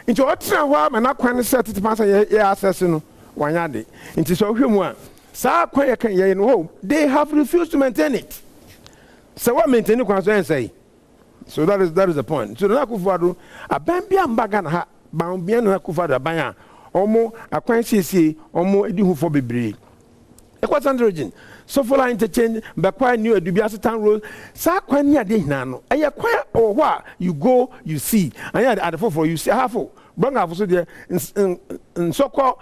nti o tra ho ama na kwan set to pass ye access no wanyade nti so hwemu a sa kwan ye kan ye no they have refused to maintain it so what maintain kwan so say so that is the point so na Akufo-Addo aban bia mbaga na ha ban bia na Akufo-Addo aban a omo akwan siesie omo edi hu fo bebre Equatorial region so for interchange bakwa new Adubiase town road sa kwan ni ade hina no eye kwan o ho you go you see and at the for you see half bang half so there in Soko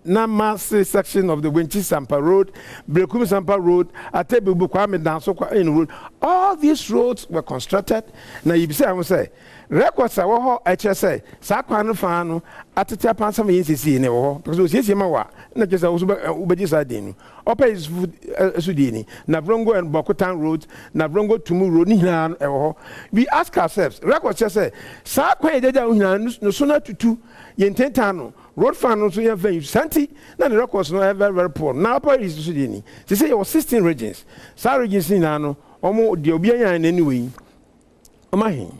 Namase section of the Winchi Sampa road Brekum Sampa road Atebubu Kwame down Soko in road all these roads were constructed now you say I will say records are ho HSA sa kwan no fa no atete apansa me yesi ne ho because yesi ma wa na just ubeji side no opa is Sudini na Brongo and Bokotan roads na Brongo Tumu road ni hina ho we ask ourselves records say sa kwan ejaja hina no so na tutu ye ntentano road fan no so ye van santi na the records no very poor na opa is Sudini they say your 16 regions sa regions ni na no omo de obianya na anyway omahin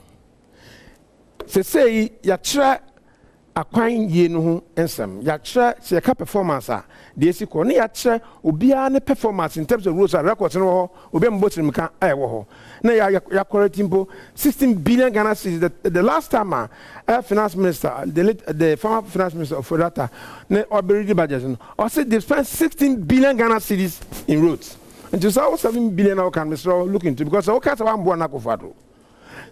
say ya tra akwan ye no ho ensem ya tra se ka performance a de esi ko ne ya tra obia ne performance in terms of roads and records no ho obi mbotirim ka wo ho na ya correct impo 16 billion Ghana cedis the last time finance minister the former finance minister of Fodata ne oberidi budget no or said they spent 16 billion Ghana cedis in roads and just 7 billion now can Mr. look into because o ka one born Akufo-Addo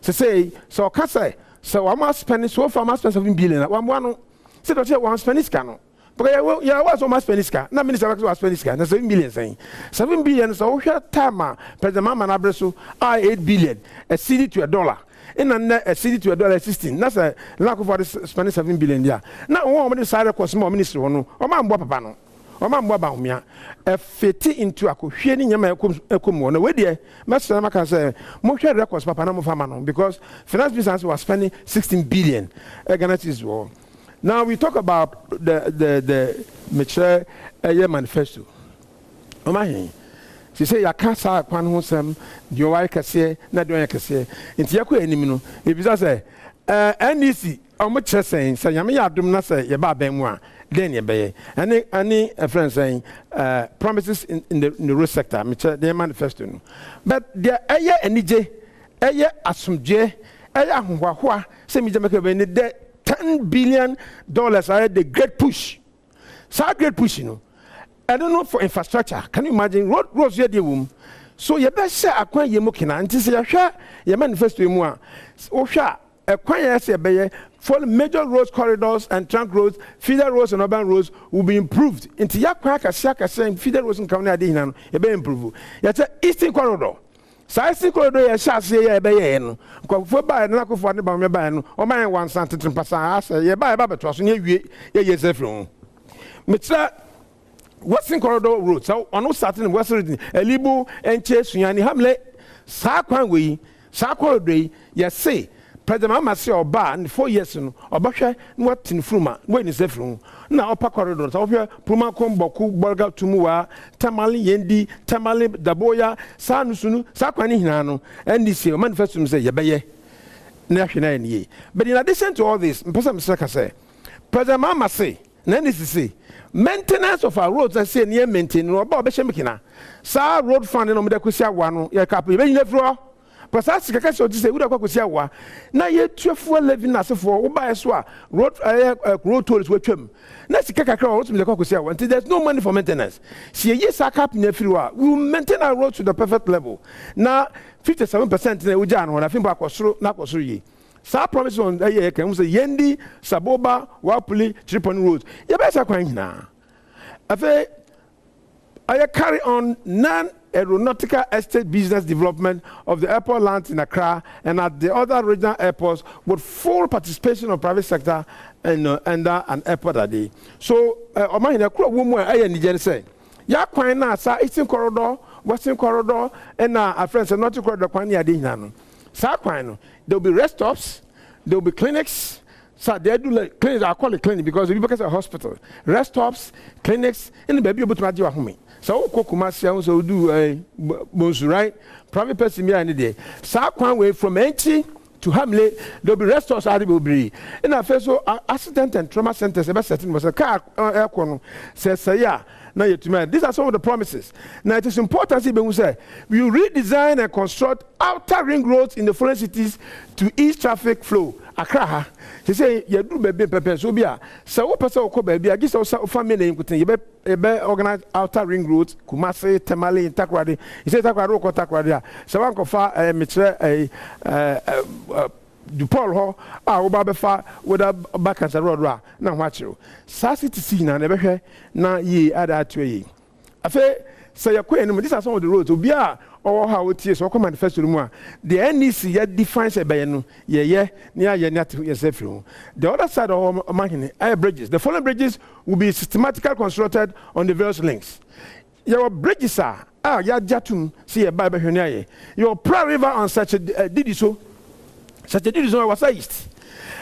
say so ka say so I must spend so far must spend 7 billion one say that you want spend this can because you was almost spend this can na minister was spend this can na 7 billion saying 7 billion so we time President Mama Nabresu 8 billion a cedi to $1 in a cedi to $1.16 that's a lack of spending 7 billion there now one decide cost more minister no o ma mbo papa no o ma mbo ba homia e fit into akohwe ni nyama ekom no we de master na can say mo hwe records papa na mo fama no because finance business was spending 16 billion Ghana cedis war. Now we talk about the mature manifesto omahin she say ya kasa kwan ho sam de wai kase na de kase nti yakọ anim no e bi say NEC omo kyerɛ sɛn sɛ nyame yɛ adom na sɛ yɛba abɛn mu a then yɛbɛyɛ ɛne a friend saying promises in the road sector me kyerɛ the manifesto no but there ɛyɛ anigye ɛyɛ asomdwe ɛyɛ ahohoahoa sɛ me gyamaka bɛni the $10 billion are the great push. So great push, you know. I don't know for infrastructure. Can you imagine roads here the womb? So you better say acquire your mokina until you share your manifesto more. Oh, share acquire for major roads, corridors, and trunk roads, feeder roads, and urban roads will be improved. Into Yakwaka Shaka saying feeder roads in County Adinan, you better improve. Yet Eastern Corridor. Saisi corridor ya shasi ya beye no kwa fo ba na ko fo ne ba me ba no o man wan sante tempasa asa ye ba ba to so ne wie ye yesefru mitra Western Corridor road so ono starting in Western Elibu enche suani hamle sa kwan we sa corridor ye say President Mama say oba and 4 years no obahwe no watin fruma we ni sefru na upper corridor so hwe puma kom boku borga tumuwa tamale yendi tamale daboya sa nusunu sa kwani hina no NDC manifesto say yebeye na hwe na nie but in addition to all this mpesa msaka say President Mama say na NDC say maintenance of our roads say near maintain no oba obehye mekina sa road fund no medakosia wa no ye cap ye nyina fro because as kaka so say we dey kwakosia wa na ye tuafo living asefo wo ba so a road tolls we twam na sika kakra wo so me kwakosia wa until there's no money for maintenance see ye sa cap na free wa we will maintain our roads to the perfect level na 57% na uja no na fimbo akosoro na akosoro ye sa promise on ye kan say yendi saboba wapuli tripon roads ye be sa kwan hina afa I carry on non-aeronautical estate business development of the airport lands in Accra and at the other regional airports with full participation of private sector and under an airport a day. So, Omahina Kuro Woman, I and say, Ya Quina, Sa Eastern Corridor, Western Corridor, and our friends are not to corridor Quania Dinano. Sa Quino, there will be rest stops, there will be clinics. So they do like clinics, I call it clinic because if you look at a hospital, rest stops, clinics, and the baby able to do home. So Kokumasi also do most right. Private person here any day. So one way from Enchi to Hamlet, there'll be rest stops will be. And I first so accident and trauma centers about setting was a car aircon says yeah. Now these are some of the promises. Now it is important to say we redesign and construct outer ring roads in the foreign cities to ease traffic flow. Accra, he say you do Badwam Mpenpensenmu. So what person ko baby? I guess also family name kutin. You be organize outer ring roads. Kumasi, Temale, Takoradi. He say Takoradi ko Takoradi. So one ko fa mitre du Paul ho oba be fa with a back and road ra na hwachiro. Sa city see na be hwe na ye ada atwe yi. Afa say yakwe these are some of the roads. Obia or how it is, or come manifesto more. The NEC yet defines a bayano, near not yourself. The other side of Mahine, air bridges. The following bridges will be systematically constructed on the various links. Your bridges are, Jatun, see a Bible here. Your Pra River on such a Didiso, was east.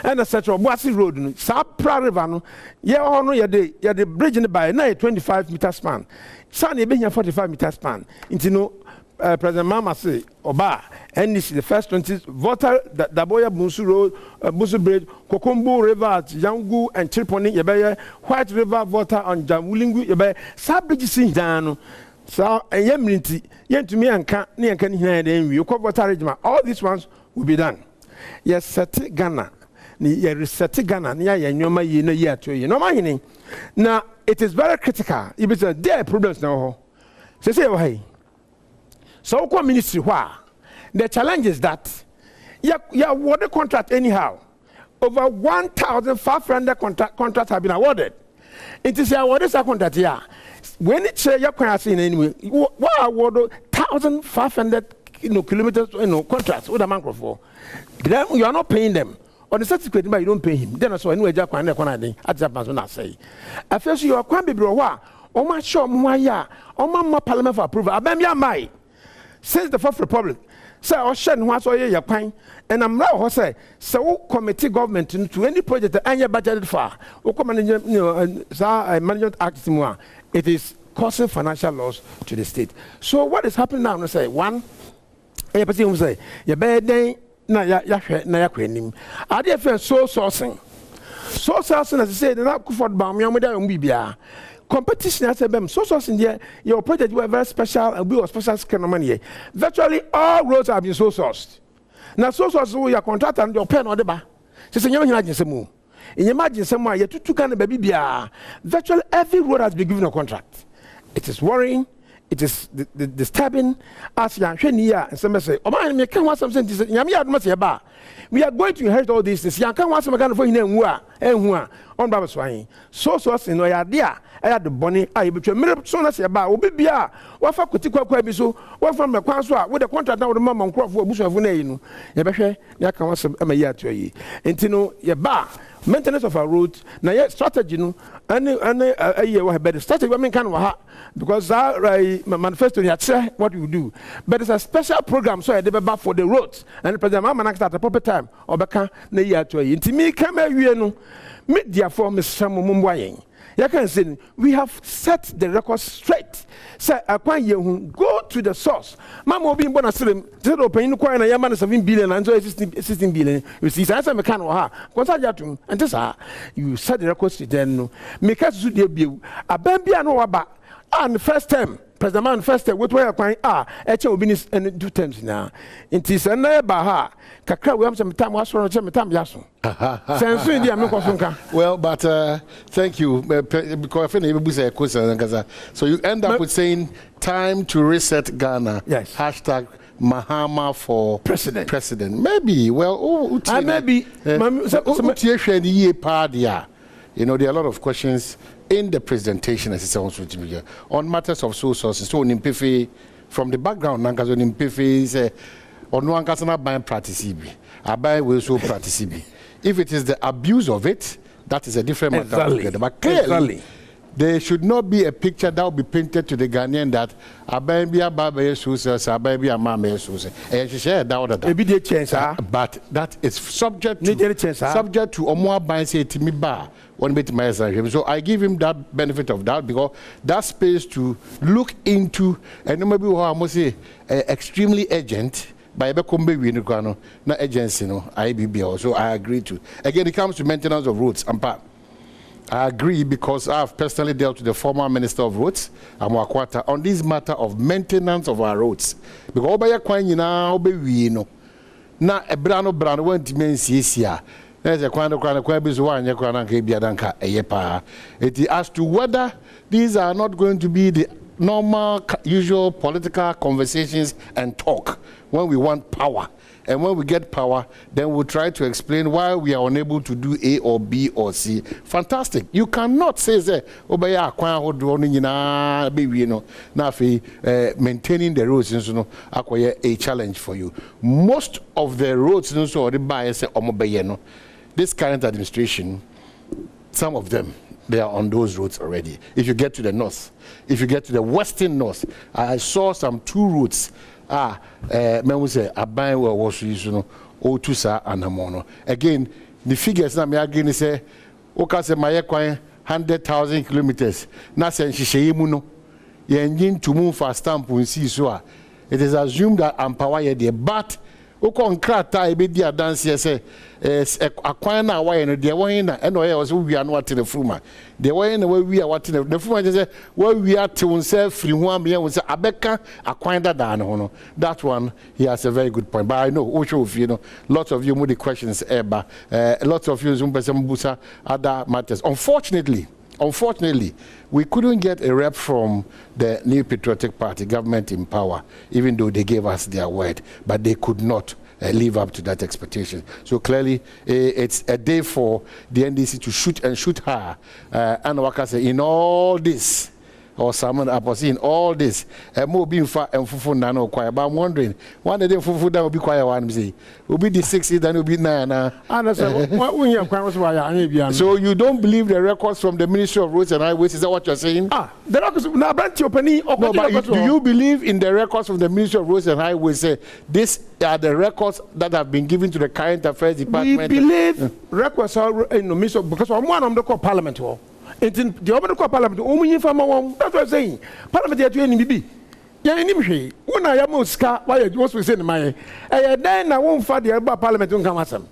And a such a Bossy Road, South Pra River, the bridge in the by 25 meter span. Sunny being a 45 meter span. Into no. President Mama say Oba and this is the first 20 water Daboya Busu Road, Busu Bridge, Kokombo River at Yangu and Triponi Yabaya, White River water on Jamulingu Yabaya, Sabridge Sin Dano, so a Yemrinti, Yen to me and can hear them. You call water regiment. All these ones will be done. Yes, Sati Ghana, Sati Ghana, near Yoma year to you. No, my now it is very critical. If it's there are problems now. Say, hey. So, ministry, the challenge is that you award the contract anyhow. Over 1,500 contracts have been awarded. It is awarded a contract here. When it's your question anyway, what award 1,500 kilometers contracts with a man for? Then you are not paying them. On the certificate, but you don't pay him. Then I saw anyway, Jack and Conadi at Japan. I say, at first you are quite be bro. Oh, my show, my parliament for approval. I bam my. Since the Fourth Republic, say Ocean was all your pine, and I'm now say so committee government to any project that any budgeted for. Management act it is causing financial loss to the state. So what is happening now? I say one, a person will say, you better na yahwe na yakwanim ade fe so sourcing as say na Kuford ba me amda am bibia competition as bem so sourcing there your project were very special and we were special kind of money virtually all roads have been so sourced na so source we your contractor and your pen on the ba say nyama hina ginsemu nyama ginsemu a yetutu kan ba bibia virtually every road has been given a contract. It is worrying. It is disturbing as you and some say, oh man, me can't want something. We are going to inherit all these things. You can't want some kind of on Baba Swine. So, in no idea. I had the bonnet. I be to mirror so as about Obibia. What for Kutiko Kwabiso? What from the Kwanswa with the contract now the Mamma Crop for Bush of Unayno. Yabashe, Yakan was a year to ye. Intino, Yaba. Maintenance of our roads, now yet strategy, no, and a year will have better strategy. I mean, because our manifesto had said what we do, but it's a special program, so I did about for the roads and the president Mamma at the proper time or Baka, the year to ye. Into me, come here, no, media for Miss Samu Mumbai. You can say we have set the record straight. Say, go to the source. Mamma being born a certain open inquiry, a man 7 billion and 16 billion. You see, I say, Mecan or her, Consajatum, and this you set the record straight. Then make us do the a baby and over. And the first time, President Man first time, what we're quite HOB and 2 times now. It is a neighbor. Kakra, we have some time, was from some time, Yasu. Well, but thank you. Because I question, so you end up with saying time to reset Ghana. Yes. Hashtag Mahama for president. Maybe. Well, maybe. You know, there are a lot of questions in the presentation as it's on matters of sources. So, Nimpifi, from the background, Nankazo Nimpifi is on one casana buying practice. I buy will so practice. If it is the abuse of it, that is a different matter altogether. But clearly, there should not be a picture that will be painted to the Ghanaian that Abambia Baba Susa, Abambia Mama Susa. And she said that. But that is subject to Omwa Bain say to me bar. One bit my so I give him that benefit of doubt because that space to look into and maybe how I must say extremely urgent by Bekombe Winukano, not agency, no, IBB. So I agree to. Again, it comes to maintenance of roads. I agree because I've personally dealt with the former Minister of Roads, Amwakwata, on this matter of maintenance of our roads. Because Obaya Kwanyina, Obewino, na Brano went to mean CCA. There's a it as to whether these are not going to be the normal, usual political conversations and talk when we want power. And when we get power, then we'll try to explain why we are unable to do A or B or C. Fantastic. You cannot say, maintaining the roads is a challenge for you. Most of the roads, this current administration, some of them, they are on those roads already. If you get to the north, if you get to the western north, I saw some 2 routes. Men say Abai was Otusa and Amono. Again, the figures now me again say, Oka se maye kwan 100,000 kilometers. Na sen shisheyimuno. Ye engine to move for stamp un see so. It is assumed that Ampawa there, but Oko nkrata ebe dia dance say akwan na wa no de won na eno ye was we are no at the fruma de won na we are what the fruma say we are to himself free ho am ye say abeka akwan da no no. That one he has a very good point, but I know lots of you with the questions eba lots of you busa other matters. Unfortunately, we couldn't get a rep from the New Patriotic Party, government in power, even though they gave us their word, but they could not live up to that expectation. So clearly, it's a day for the NDC to shoot her. And Wakase, in all this, or someone in all this, more being fat and fufu nano quiet. But I'm wondering, one day fufu that will be quiet one say, will be the 60, then will be 9. So you don't believe the records from the Ministry of Roads and Highways? Is that what you're saying? The records now branch opening. No, but do you believe in the records from the Ministry of Roads and Highways? Say these are the records that have been given to the Current Affairs Department. We believe records are in the Ministry because I'm one of the Parliament hall. The Parliament, that's what I'm saying. Parliament is doing BB. ya ni mhwe wona ya muska why you supposed to say my then na won fa the parliament on come.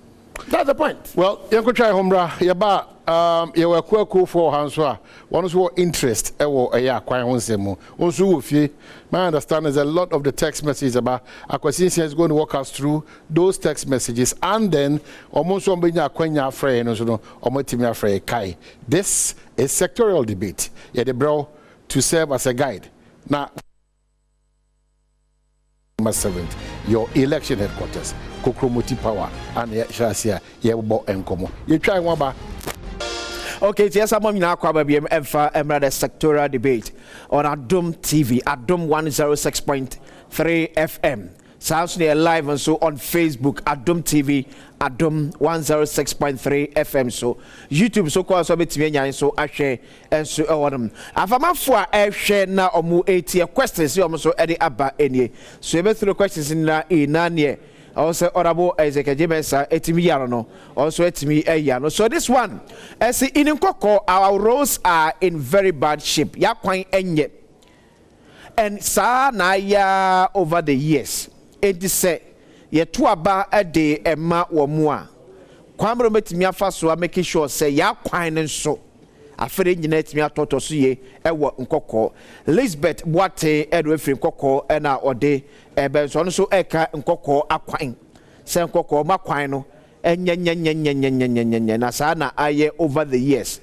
That's the point. Well, you could try homebra. Yaba, you were quite for Hanswa. One is what interest. Quite on also, my understanding is a lot of the text messages about acquisition is going to walk us through those text messages, and then almost one being a quenya frey and so on, frey kai. This is sectorial debate. Yeah, the bro to serve as a guide. Now, 7th, your election headquarters. Kokromoti power and Shasia Yebo Enkomo. You try one ba. Okay, yes, I'm now quite be the sectorial debate on Adom TV, Adom 106.3 FM. Sounds near live and so on Facebook, Adom TV, Adom 106.3 FM. So YouTube, so called so bit me so I share and so on. After for I share now or more 80 questions, you almost Eddie Abba any. So you through questions in Nanya. Also, Honorable Isaac Jemesa, etimi yano, also etimi yano. So this one, as in Nkoko, our roads are in very bad shape. Ya kwai enye. And sa na ya over the years. It is say ye tuaba a day emma or mua. Kwamro metimi afaso making sure say ya kwai nenso. Afere nyinet mi atoto so ye ewo Nkoko. Lisbeth Boate edwefri Nkoko ena ode ebe so no so eka Nkoko akwan. Se Nkoko makwan no enya na sa na aye over the years.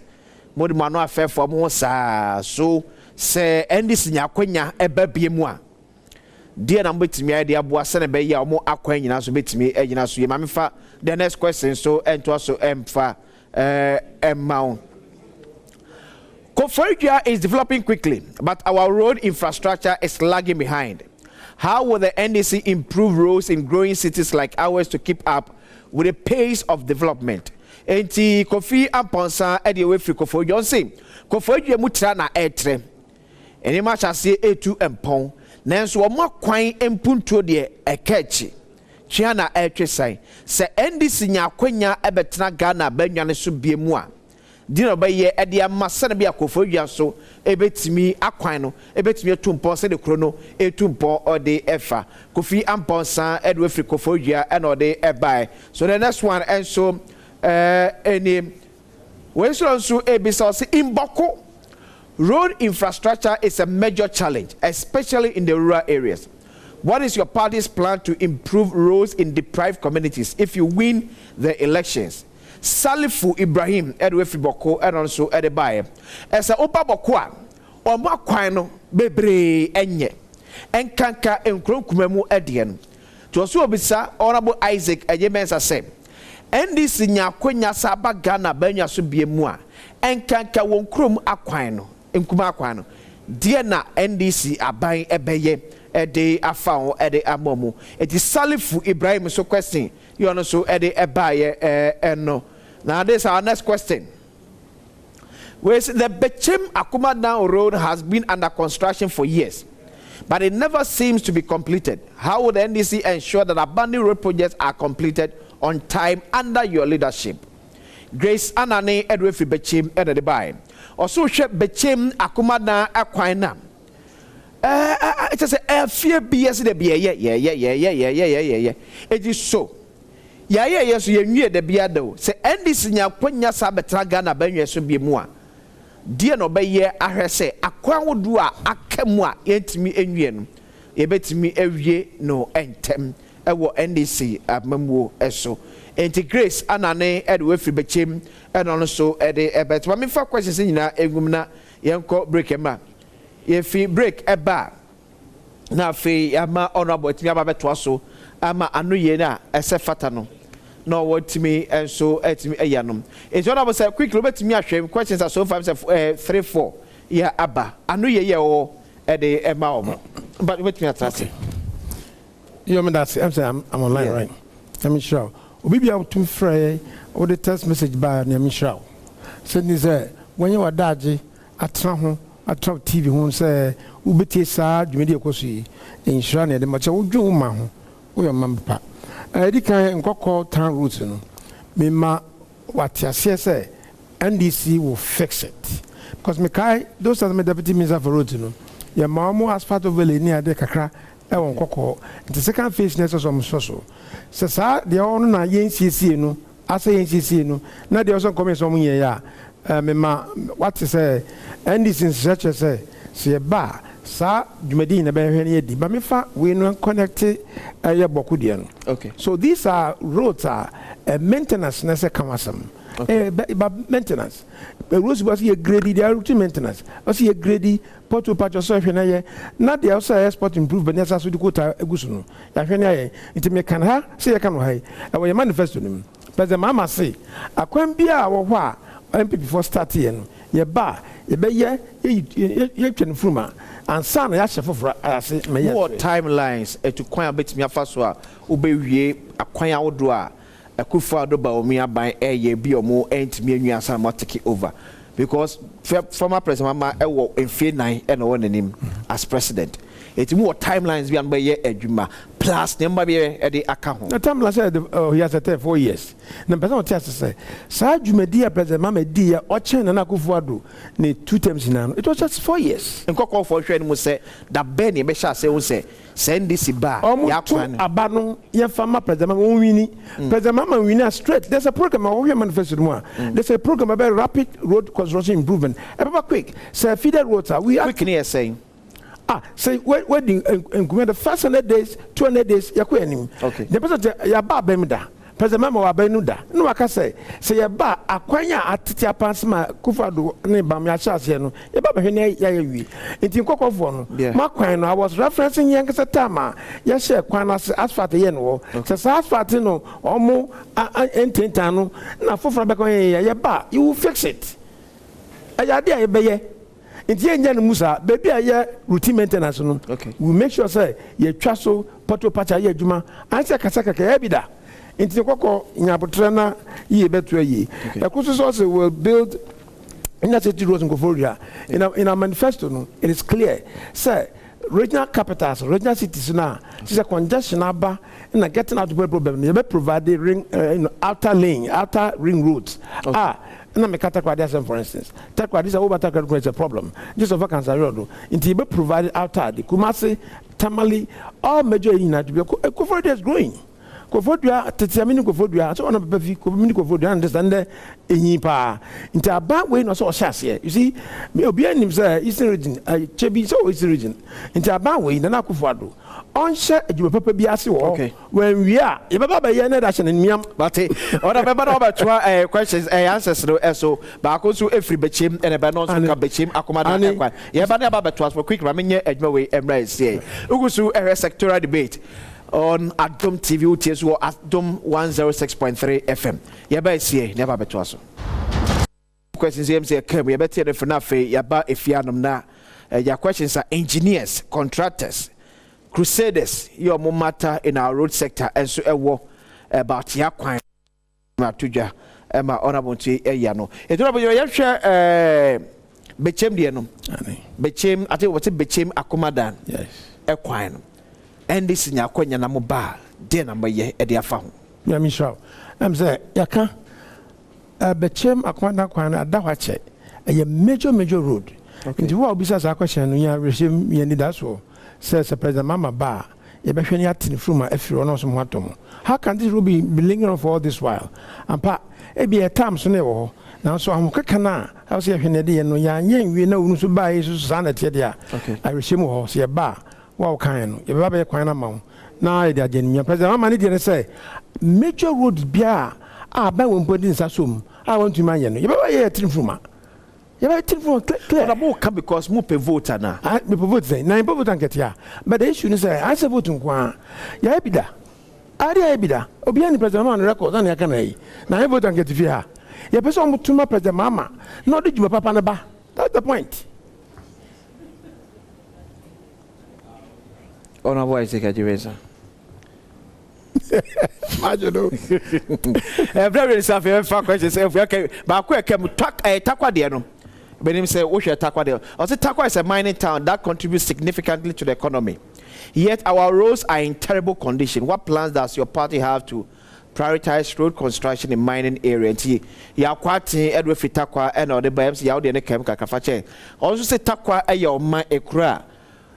Modi mano afefo mo sa so se endis nya kwanya eba biemu a. Die na mbetimi ade aboa se na be ya mo akwan nyina so betimi egyina so ye mamefa the next question so ento so emfa emma. Sectorial is developing quickly, but our road infrastructure is lagging behind. How will the NDC improve roads in growing cities like ours to keep up with the pace of development? Enti Kofi Amponsa edi we free Kofo Johnson. Kofo Dua mutra na etre. Eni ma chase etu empon. Nanso omo kwan empuntuo de ekechi. Chia na etre sai. Se NDC nya kwanya ebetena Ghana banwane so biemu a. Dino ba ye ede amasa na bia Kofo so ebetimi akwan no ebetimi etumpo se de krono etumpo ode efa Kofi Amponsa edwe free Kofo and ode ebai. So the next one and so any when so ebisa se Imboko road infrastructure is a major challenge, especially in the rural areas. What is your party's plan to improve roads in deprived communities if you win the elections? Salifu Ibrahim Edwefi Boko and also Edebaye. As a Opa Bokwa, or Makwano, Bebre Enye, and Kanka and Kronkumemu Edian. To also bisa Honorable Isaac Ejemensa said, and this in ya Quenya Saba Ghana Benya Subiemua, and Kanka won Krum Aquino, in Kumaquano. Diana NDC are buying Ebeye, a day I found at the Amomo. It is Salifu Ibrahim so question. You also Eddie Ebaye and no. Now this is our next question. Where the Bechem Akuma Down Road has been under construction for years, but it never seems to be completed. How would the NDC ensure that abandoned road projects are completed on time under your leadership? Grace Anane Edwefi Bechem Edebaye. Also ship Bechem Akuma Down Aquina. It is a fear BS the yeah. It is so. Yes, you knew the biado. Say, and this nya kwenya sabetraga na benye so biemu a. Die no be ye ahwe se akwan wodu a akemu a yentimi enwie no. Yebetimi ewie no entem ewo NDC amamuo eso. Enti Grace Anane edwe free bechem and also ede ebet. Ma me fa questions nyina egum na yenko break ema. Ye fi break eba. Na fi ama honorable timi aba beto so ama anoye na ese fata no. No what me and so etimi eyanom. It's what I was quickly bet me ahwem questions are so 3-4. Yeah aba. Anoye ye o e de ema omo. But wait me atase. You mean that I'm online, yeah. Right? Let me show. Obi bia to frey or the text message by me show. Send me say when you are daji atra ho atra TV ho say ubeti sa dwumedi ekoso insure na de macha wodwo ma ho wo yo mamba. Edi kan Nkoko town route no. Me ma watiase say NDC will fix it. Because me kai those are my deputy minister for road no. ye ma mo asphalt overlay ni ade kakra e won kokko the second phase next some so sa de on na yensiesie no asa yensiesie no na de so come so mo ye ya me ma what say and this is such as say ba sa dwumadi na be hwe ne di ba me fa we no connect ye boku de no. Okay, so these are roads are maintenance na se kamasam. Okay. But maintenance. The roads was here grady, they are routine maintenance. Was here grady, port to patch or so. Not the outside export improvement, as I quota a gusuno. Yafenia, it may can ha, say I can high. I will manifest to them. But the mama say, I can't be our wa, MP before starting. Ye bar, ye be ye can fruma, and son, I shall for say, what timelines to quite a bit me a faswa, obey a quite outdoor. Akufo-Addo Baomia by a be or more ain't me and some take it over because former president Mama in Fear 9 and one name as president. It's more timelines beyond by year eduma plus number be at the account. The time last said he has a 4 years. The person just say, Sir Jumedia President Mama dear or Chen and Akufo-Addo need 2 terms in it was just 4 years. And Coco for Train will say that Benny Besha say send this bar. Abano, your farmer President Mama President Mama winner straight. There's a program of women manifested one. There's a program about rapid road construction improvement. Quick, say feeder roads are we are quick saying. Say wedding and the first 100 days, 200 days, you're okay. The person ya ba bemda. President Mama wa benuda. No, I can say ya ba akwanya atitia pansma Akufo-Addo ne bam ya chase no. Ya ba hwene ya wi. Nti nkokofo no. Makwan no I was referencing young tama. Ya share kwan as asphalt ye no. Say asphalt no omo ententa no na foforo be kon ya ba you will fix it. Aya dia ye beye. Inti enya no musa baby aye routine maintenance no. Okay. We make sure say ye twa so poto pacha ye adwuma anse kasa kaka ya bi da. Inti kokko nyabotre na ye beto ayi. Ekoso so say will build in that city roads in Koforia. In our manifesto no it is clear say regional capitals, regional cities now, it's a congestion aba and getting out of the problem. You provide the ring outer lane, outer ring roads. Okay. Na me kata kwa for instance. Takwa this over Takwa is a problem. Just over cancer road. Until you provide outer the Kumasi, Tamale, all major in that Koforia is growing. Koforia, Tetiamini Koforia, so on a perfect community Koforia, understand the Inipa. Into a bad way, not so chassis. You see, me obeying him, sir, Eastern region, Chebi, so Eastern region. Into a bad way, Nana Akufo-Addo. On share you papa biasi wo okay when we are e baba ba ye na dashin in miam but oda be baba ba twa questions answers no so ba ko so efri bechem and be no so ka bechem akomada ekwan ye ba na ba twa for quick ramenye adwuma we emra ese ugusu sectorial debate on Adom TV UTS or Adom 106.3 FM ye ba ese ne ba twa so questions em say come ye better for na fe ye ba efianom na your questions are engineers, contractors, crusaders, your matter in our road sector, and so a war about Yakwan Matuja, Emma Honorable Yano. It will be your share Bechem Dianum, Bechem, I think what's it Bechem Akomadan, yes, Equine, and this in Yakwanya Namoba, dear number ye at their farm. Yamisha, I'm there, Yaka Bechem Aquana Dawache, a major road. Into what besides our question, you regime Yenidaso. Says the President Mama Ba, a Bashaniatin Fruma, if you are not some watom. How can this ruby be lingering for all this while? And pa, it be a time so never. Now, so I'm Kakana, I was here in the day, and Yan, we know who to buy Susanna Tedia. I resume horse, a bar, wow, kind, a baby quine among. Now, I did, President Mama didn't say, major roads bia, Badwam Mpenpensenmu, I want to mind you. You better hear Fruma. You have to clear. Come because more voter now. I vote say, nine vote and get here. But the issue is, I say vote on Kwan. Yabida. Aria Bida. Obiani President on record on your canay. Now I vote and get here. Your person to my President Mama. Not did you papa naba. That's the point. On a voice, take a eraser. Imagine. Very something. Questions. Okay, but quick, talk a taquadiano. But him say, "Oh, Takwa." Also, Takwa is a mining town that contributes significantly to the economy. Yet our roads are in terrible condition. What plans does your party have to prioritize road construction in mining area? Ya kwati Edward Takwa and other BMC out there kem kakafache. Also say Takwa your man ekura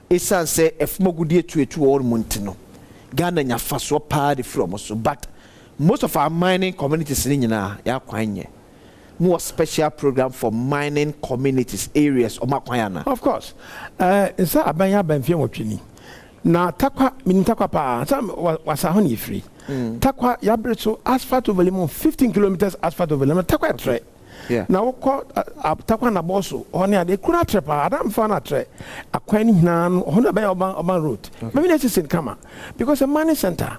esan say efumogudie tuetu or montino Ghana nya faso pa de from so but most of our mining communities ni nyina ya kwanye more special program for mining communities areas o makwanya. Of course nsa abanya banfie wotwini na takwa minim takwa pa sam wasa ho ni free takwa ya breso asphalt over 15 kilometers asphalt over takwa tre. Yeah. Now, takwa na boso oni ade kura trepa adam fa na tre akwani hina no hono be oban road maybe let's say kama because a money center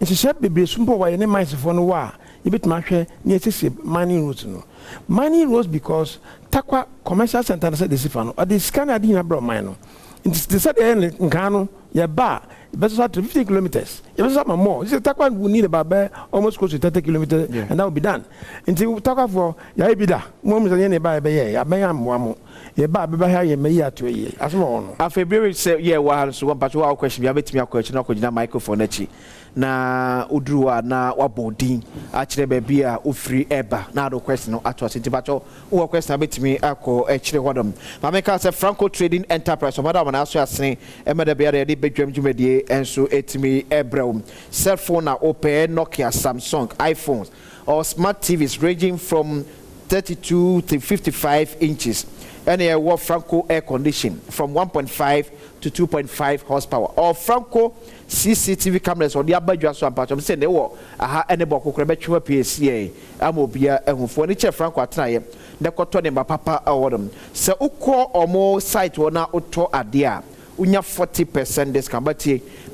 it's a shop be sumpo wa ne mines for no wa yebetuma hwe ne sese mining roads no mining roads because takwa commercial center say the sifano or the scanner adi na bro mine no it's the said nkano ya ba better 50 kilometers. You better more. This takwa we need about almost close to 30 kilometers, and that will be done. Until takwa for ya ebida. Mo mzanye ne ba be ye. Abanya mo. Ye ba be ha ye me ya to ye. Asmo no. February say ye wa so one part wa question bi abetimi question na ko gina microphone achi. Na udruwa na wabodin achire be bia ofri eba na do question no ato asenti bacho wo question abetimi akọ achire hodom ma me ka say Franco Trading Enterprise so madam na aso asene emede bia de bedwam dwumadie enso etimi ebrewum cell phone na Opel, Nokia, Samsung, iPhones or smart TVs ranging from 32 to 55 inches and a war Franco air condition from 1.5 to 2.5 horsepower or Franco CCTV cameras or the abadwa so ampatom say ne wo aha ene boko kra betwa PSA amobia ehufo ne che Franco atanaye de koto ne papa awodom se ukọ omo site wona uto ade a unya 40% discount but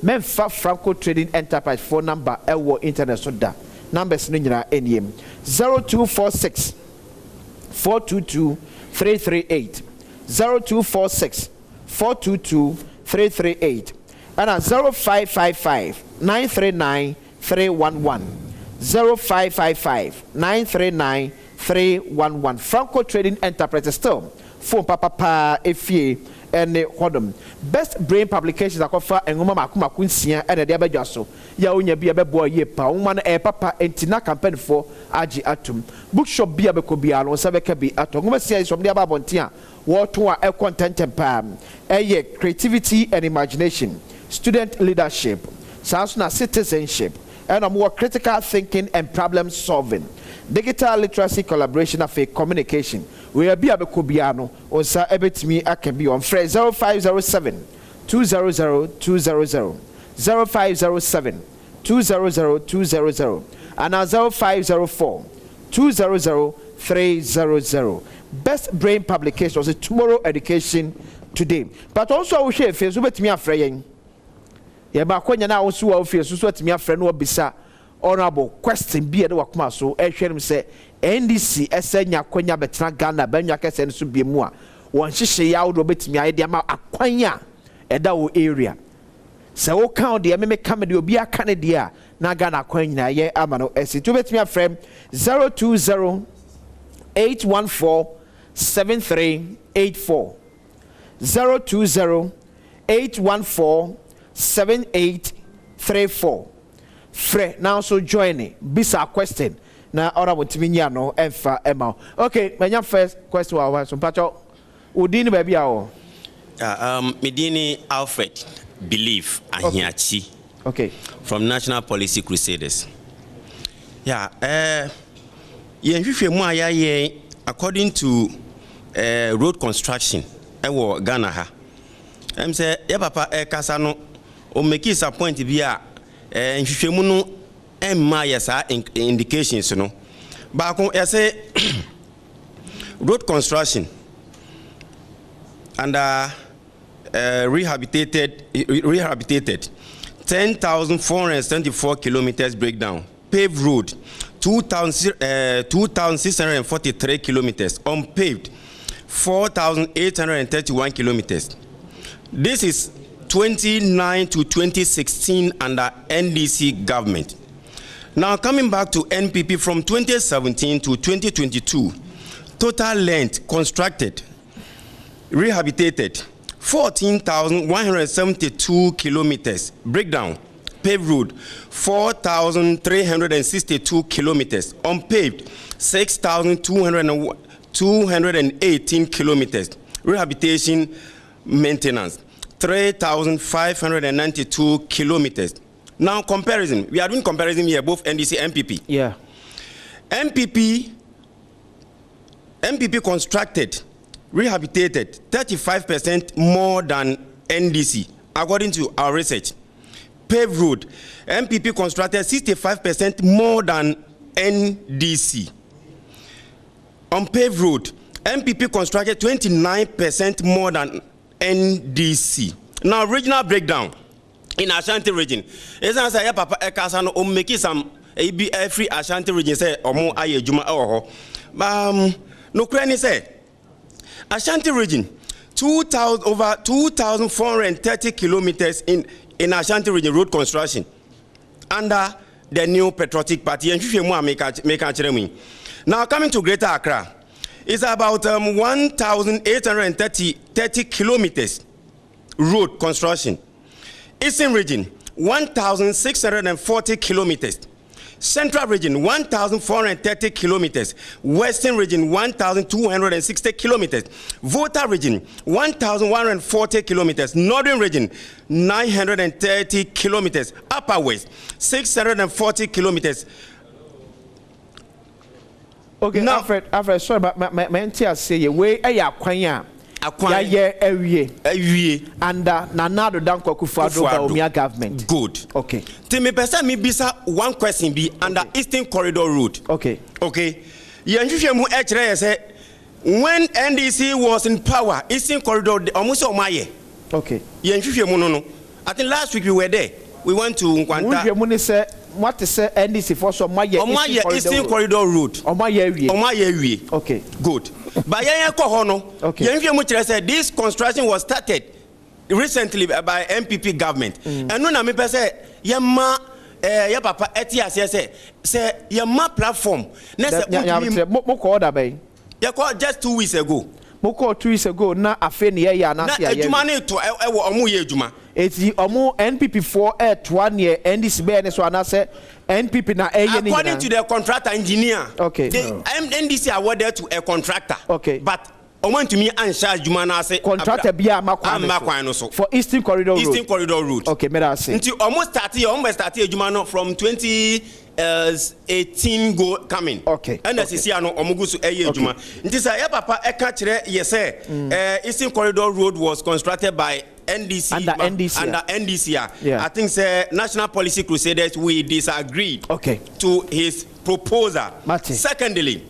memfa Franco Trading Enterprise phone number ewo internet so da numbers no nyina eniem 0246 422 338 0246 422 338 and 0555 939 311 0555 939 311 Franco Trading Enterprise still phone papa efie and hodom best brain publications akofa engoma makuma kunsia and the abadwa so ya onya bia bebo ye pa woma na papa entina campaign for agi atum bookshop bia beko bia no sabeka bi ato ngoma sia so bia ba bontia wo to a content pam creativity and imagination student leadership sounds na citizenship and more critical thinking and problem solving digital literacy collaboration of communication we are bia beko bia no onsa ebetimi aka bi on free 0507 200 200 0507 200 200 and 0504 200 300 best brain publication was tomorrow education today but also we share face betimi afre yen ye ba kwanya na wosu wa ofie so atimi afre no obisa honorable question bi e de wakoma so ehwerim se NDC esenya kwanya betena Ghana banya kese nso bi mu a won hyehye ya wo betimi aye de ma akwanya eda wo area se wo count de me come de obi aka ne de a na Ghana kwanya ye ama no esi to betimi afrem 020 814 7384 020 814 7834 Fre now so joining bisa question na ora wotiminya no emfa ema okay manya first question wa so pacho udini ba bia o medini Alfred Believe Ahiachi okay from National Policy Crusaders yen hwehwe mu ayaye according to road construction ewo Ghana ha say ya papa kasa no o make his point bi a nhwehwemu no emma yesa indications no ba ko say road construction and rehabilitated 10,474 kilometers breakdown paved road 2,643 kilometers unpaved 4,831 kilometers. This is 29 to 2016 under NDC government. Now coming back to NPP from 2017 to 2022, total length constructed, rehabilitated 14,172 kilometers. Breakdown, paved road 4,362 kilometers. Unpaved 6,218 kilometers. Rehabilitation maintenance 3,592 kilometers. Now comparison, we are doing comparison here, both NDC and MPP. Yeah. MPP constructed, rehabilitated 35% more than NDC, according to our research. Paved road, MPP constructed 65% more than NDC. On paved road, MPP constructed 29% more than NDC. Now, regional breakdown in Ashanti region. As I say, Papa Ekasano, make some every Ashanti region say, Omo Aye Juma or no Krenny say Ashanti region, over 2,430 kilometers in Ashanti region road construction under the new Patriotic Party. Now coming to Greater Accra, it's about 1,830 kilometers road construction. Eastern region, 1,640 kilometers. Central region, 1,430 kilometers. Western region, 1,260 kilometers. Volta region, 1,140 kilometers. Northern region, 930 kilometers. Upper West, 640 kilometers. Okay, now, Alfred, sorry, but my auntie say, "Where are you, Kwanya? Yeah, every and Nanado Danko Kufuado Omia government." Good. Okay. Timi pesa mi bisa one question be under Eastern Corridor route. Okay. Okay. Yenhwehwe mu echre say when NDC was in power, Eastern Corridor almost omaye. Okay. Yenhwehwe mu no. I think last week we were there. We went to Nkwanta. Yenhwehwe mu say what is NDC for so omaye Eastern Corridor route. Omaye wie. Okay. Good. But yenhwehwe mu kire say this construction was started recently by MPP government. And no na me say yema ya papa etia say yema platform na say mo call that bay. Ya call just 2 weeks ago. Mo call 2 weeks ago na afe ne ya na se ya. Na ejuma ne to ewo omo ye ejuma. Eti omo NPP4 to ne NDC be ne so anase NPP na according to the contractor engineer. Okay. The NDC awarded to a contractor. Okay. But omo to me ansha ejuma na say contractor bia makwan no so for Eastern Corridor route. Eastern Corridor route. Okay, me that say. Nti almost start ejuma no from 2018 go coming. Okay. And as you no omugusu eye ejuma. Nti say ya papa e ka kire ye say Eastern Corridor road was constructed by NDC under NDC. Yeah. I think National Policy Crusaders we disagreed to his proposal. Secondly,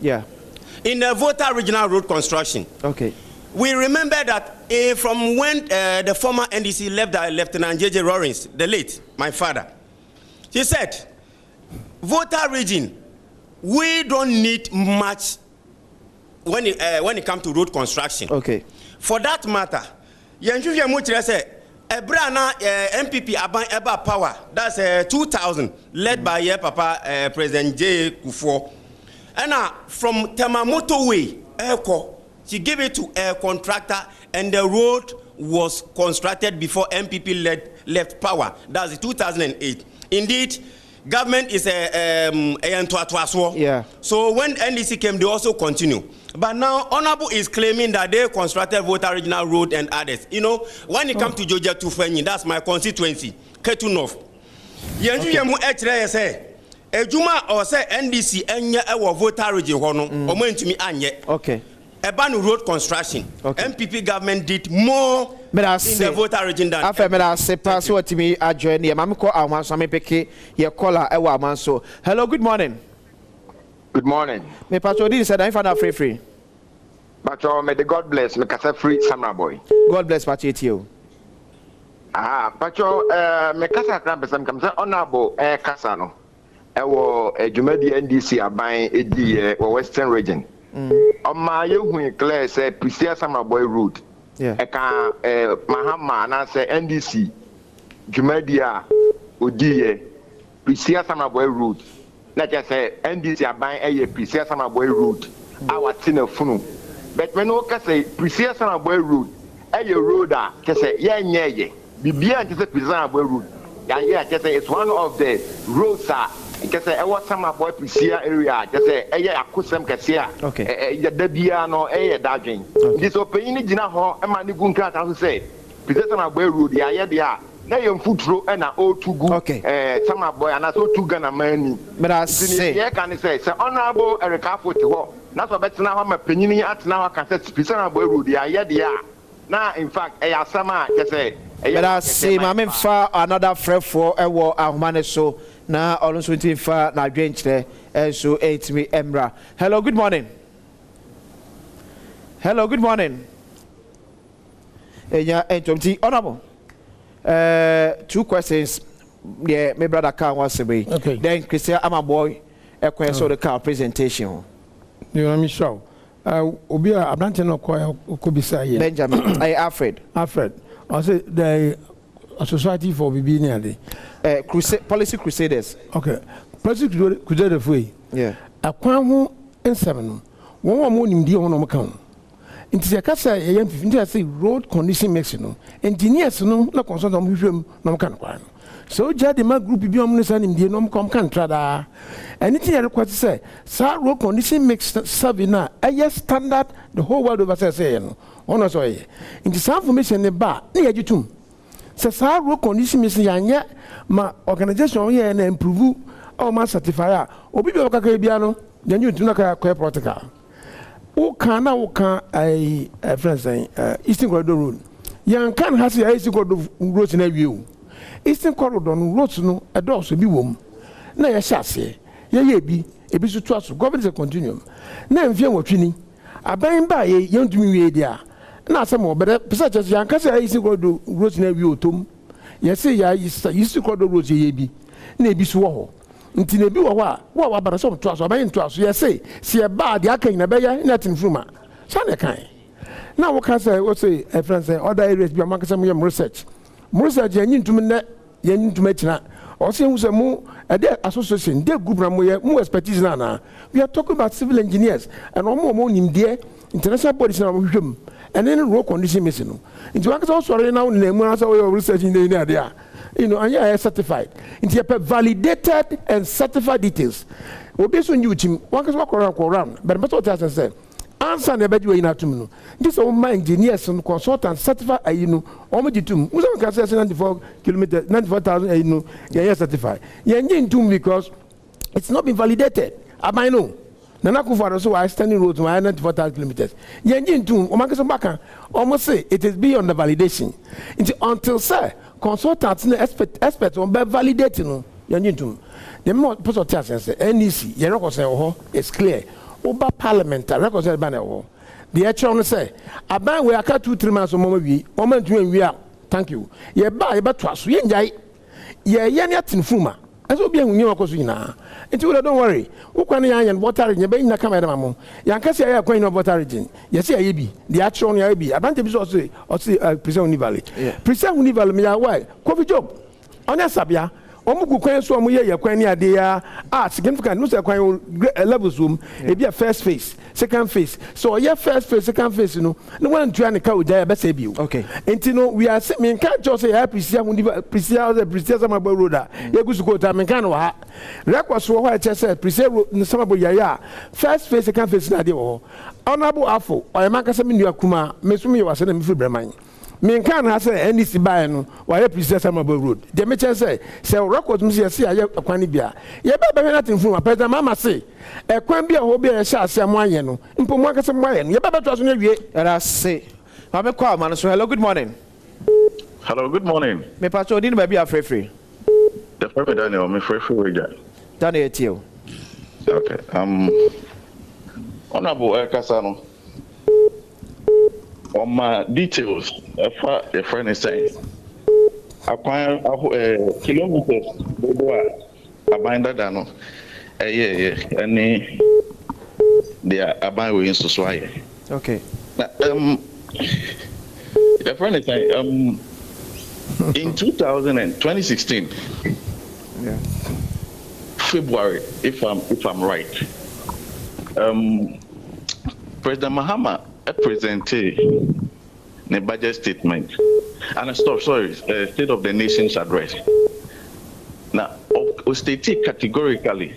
in the Volta regional road construction, we remember that from when the former NDC left, Lieutenant J.J. Rawlings, the late, my father, he said, Volta region, we don't need much when it comes to road construction. For that matter, yenhwehwe mu kire say ebra na MPP aban eba power, that's 2000 led by papa President J Kufuor, and from Temamoto way Eko, she gave it to a contractor and the road was constructed before MPP left power. That's 2008. Indeed, government is so when NDC came, they also continue. But now, Honorable is claiming that they constructed Volta Regional Road and others. You know, when it comes to Georgia Tufenyi, that's my constituency, Ketu North. Yenhwehwe echre say, ejuma or say NDC enye ewo Volta Region hono, omo ntumi anye. Ebanu road construction. MPP government did more in the Volta region than. After me that say pass what me adjourn here. Mami call awan so me peke ye caller ewa aman so. Hello, good morning. Good morning. Me Pastor Didi said I find out free. Pastor, may the God bless me kasa free Samuel boy. God bless Pastor you. Pastor, me kasa kran besam kam say honorable kasa no. Ewo Jumadi NDC aban edi Western region. Oma yehu clear say Prisia Samuel boy route. Eka Mahama na say NDC Jumadi odi Prisia Samuel boy route. Like I say, NDC are buying a Prisia Sama Boy route. Our tinner funu. But when we say Prisia Sama Boy route, a road that say, yeah, Bibia and Prisia Boy route. Yeah, it's one of the roads that can say, I want Sama Boy Prisia area. Just say, a custom cassia. The Debiano, a dodging. This opinion, Jina Ho, and Manigunka, as I say. President Samaboy Road, the idea. Now you futuro and a O2 Samaboy and also 2 Ghana money. But I say, yeah, can I say, Honorable Erica Foto. That's what better now. I'm a penny at now. I can say, President Samaboy Road, the idea. Now, in fact, I have some, just say, but I say, I'm far another friend for a war of money. So now, all also in far now, drench there, and so 8 me Emra. Hello, good morning. Hello, good morning. Yeah, Honorable. 2 questions. Yeah, my brother can was away. Okay. Then Christian, I'm a boy. A question the car presentation. You know me show. Obia Abrante no could be say Benjamin, Alfred. I say the Society for Bibinia. Policy Crusaders. Okay. Policy Crusaders way. Yeah. A quam in 7. One more in the on account. Into the Casa, a young say road condition maximum. Engineers no consult on him no can. So jadi ma group bi omne sanim die no kom kan trada. Anything I request say, sir road condition makes serving na a standard the whole world over say no. Ono so ye. Into some information ne ba na yajitum. Say sir road condition makes yanya ma organization here na improve or ma certify. Obi bi okaka bia no, yanyu tuna ka protocol. O kana a friend saying Eastern Corridor Road. Yan kan has a Eastern Corridor Road in a view. Eastern Corridor Road no a door so be wom. Na ya shase. Ye bi ebi so to government is a continuum. Na mfie wotwini. Aban ba ye yantumi wie dia. Na asem obere pesa chese yan kan say Eastern Corridor Road in a view otom. Ye say ya Eastern Corridor Road ye bi. Na ebi so wo ho. Nti na bi wo a wo wa bara so to aso aban to aso ye say se e ba de akan na be ya na tin fruma sa ne kan na wo kan say wo say a friend say other areas bi am kan say mo research ye nyintum na ye nyintum akina o say hu say mo e de association de group na mo ye mo expertise na we are talking about civil engineers and mo nimde international bodies na mo hwem and then road condition missing no nti wa kan say sorry na na mu na say we research in the area. You know, and you are certified. Into validated and certified details. Obviously, when you team, one can walk around, but what I say, answer the bedroom in Atumno. This all my engineers and consultants certified, you know, almost to Muslim can say 94 kilometers, 94,000, you know, you are certified. You are to because it's not been validated. I might know. Nanaku so I standing roads 94,000 kilometers. You are to Omakasabaka almost say it is beyond the validation. Until sir. Consultants experts on validating no yanyitum the more person say NEC your record say it's clear over parliament record say ban the actual say aban we aka 2-3 months mama wi moment we thank you ye ba to aso ye njai ye ne atin fuma aso bi ehunye wakoso nyina enti we don't worry wo kwane yan water region be nyina kama dem mo yan kase ya kwan no water region ye say ye bi the actual no ye bi abante bi so President Univale President Univale me ya why coffee job onya sabia omugu kwan so omu ye kwan ni ade ya significant no say kwan levels room e bi a first phase second phase so ye first phase second phase no one tua ne ka oja be say bi okay enti no we are me can just say ya President Univale President Samaboy road ye gusu ko ta me kan no ha record so ho che say President Samaboy ya first phase second phase na de wo honorable afo o man ka say me nua kuma me so me wa say na me fi breman me kan ha say NDC buy no wa ye President Samaboy road de me che say record me say ya kwani bia ye ba be na tin fu president mama say e kwan bia ho bia ye sha ase mo anye no mpo mo akase mo anye no ye ba to aso na wie era say ma me call man so hello good morning me pacho din ba bia free the free Daniel me free we ja Daniel tio okay honorable Kasa no on my details a friend is saying acquire kilometers abanda dano any they are about we in society okay the friend is saying in 2016 yeah February if I'm right President Mahama presented the budget statement and State of the Nation's address. Now, stated categorically,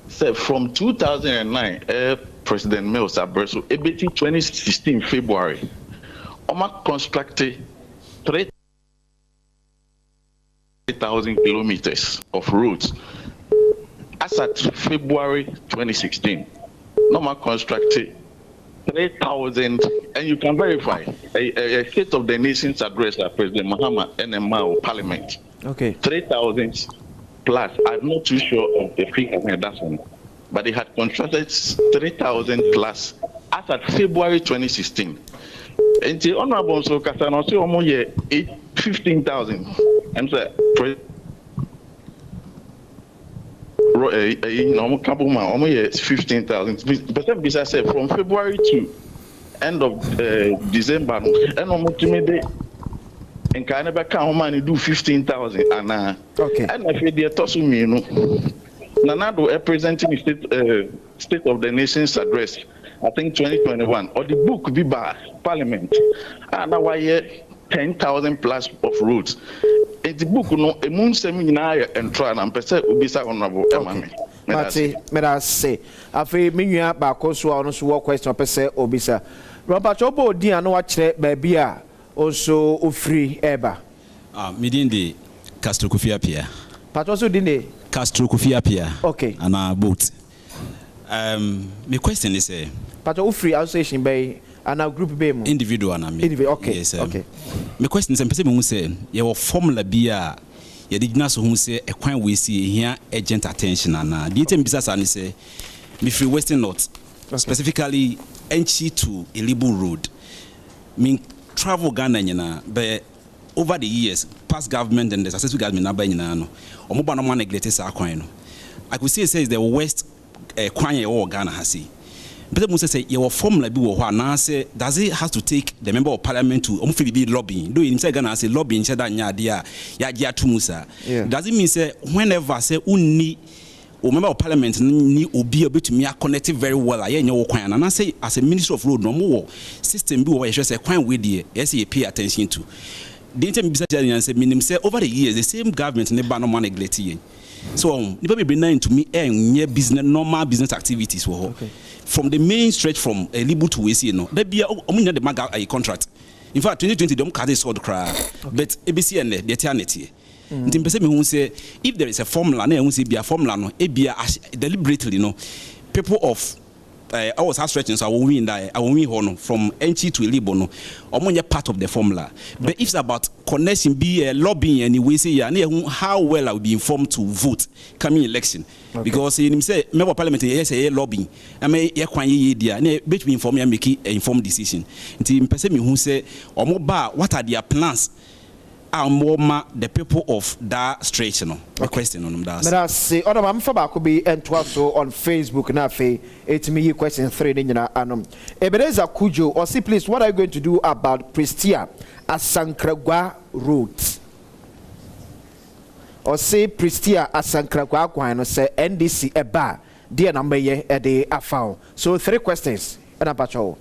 said from 2009, President Mills Aberso, 2016 February, Oma constructed 3,000 kilometers of roads. As at February 2016, normal constructed 3,000, and you can verify a State of the Nation's address by President Mahama NMA Parliament. Okay. 3,000 plus. I'm not too sure of the figure that's one, but they had constructed 3,000 plus as at February 2016. And the Honorable so Kasano say almost 15,000. I'm saying. Almost 15,000. But from February to end of December, and almost and can never count money do 15,000 and okay. And I feel the toss me, Nanado representing State of the Nation's address, I think 2021, or the book be by Parliament, and now I 10,000 plus of roads. In the book, no, a moon seminar and try and percent will be honorable. May I say, I feel me up by Cosu on so question percent obisa. Robert Obo dear no watch baby also free ever. Midin de Castro Kufia Pia. But also dine Castro Kufia Pia. Okay. And our boat. My question is but free association by and our group be individual and individual. Okay. Yes, okay. My question is person who say your formula bia ye digna so who say a kwan we see here agent attention and the item business and say me free Western North, specifically entry to Elibu Road. Mean travel Ghana nyina but over the years past government and the successful government na ba nyina no omo no man neglect sa kwan no I could say is the west kwan ye o Ghana ha see. But Musa say your formula be wo na say does it has to take the member of parliament to be lobbying do him say Ghana say lobbying say that nya dia ya dia to Musa does it mean say whenever say unni o member of parliament ni obi obetumi connect very well aye nya wo kwan na say as a minister of road no mo system bi wo ye say kwan we dey yes you pay attention to the item be say minim say over the years the same government ne ba no man neglect ye so nipa be bring into me business normal business activities wo from the main stretch from Elibu to Wesi no there be omunya the maga a contract in fact 2020 dem carry sword cry but ABC and the eternity nti mpese me hu say if there is a formula na hu say be a formula no e be deliberately no people of I was stretching so I will win from NC to Elibo no omonye part of the formula but if it's about connection be lobbying anyway say yeah how well I will be informed to vote coming election because him say member of parliament yes say lobbying I mean ye kwan ye dia na bet me inform and make informed decision nti mpese me hu say omo ba what are their plans the people of that stretch no the question on them that say other man for back be and so on Facebook na fe it me question 3 nyina anom Ebeneza Kujo or see please what are you going to do about Prestia Asankragwa road or say Prestia Asankragwa kwan no say NDC eba dia number ye e de afaw so 3 questions and abacho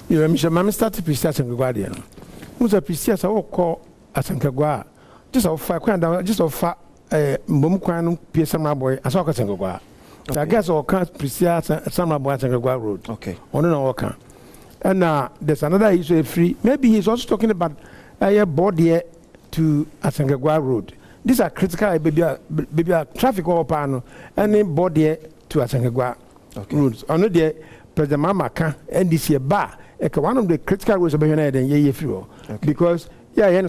you me start Prestia Asankragwa dia no Musa Pristia sa woko Asankagwa just of fa kwan just of fa mbom kwan no pie Samra boy asa woko Asankagwa I guess o kan Pristia Samra boy Asankagwa road okay ono na woko and there's another issue free maybe he's also talking about board here to Asankagwa road these are critical baby traffic over pano any board here to Asankagwa roads ono there President Mama kan NDC ba one of the critical roads of the free because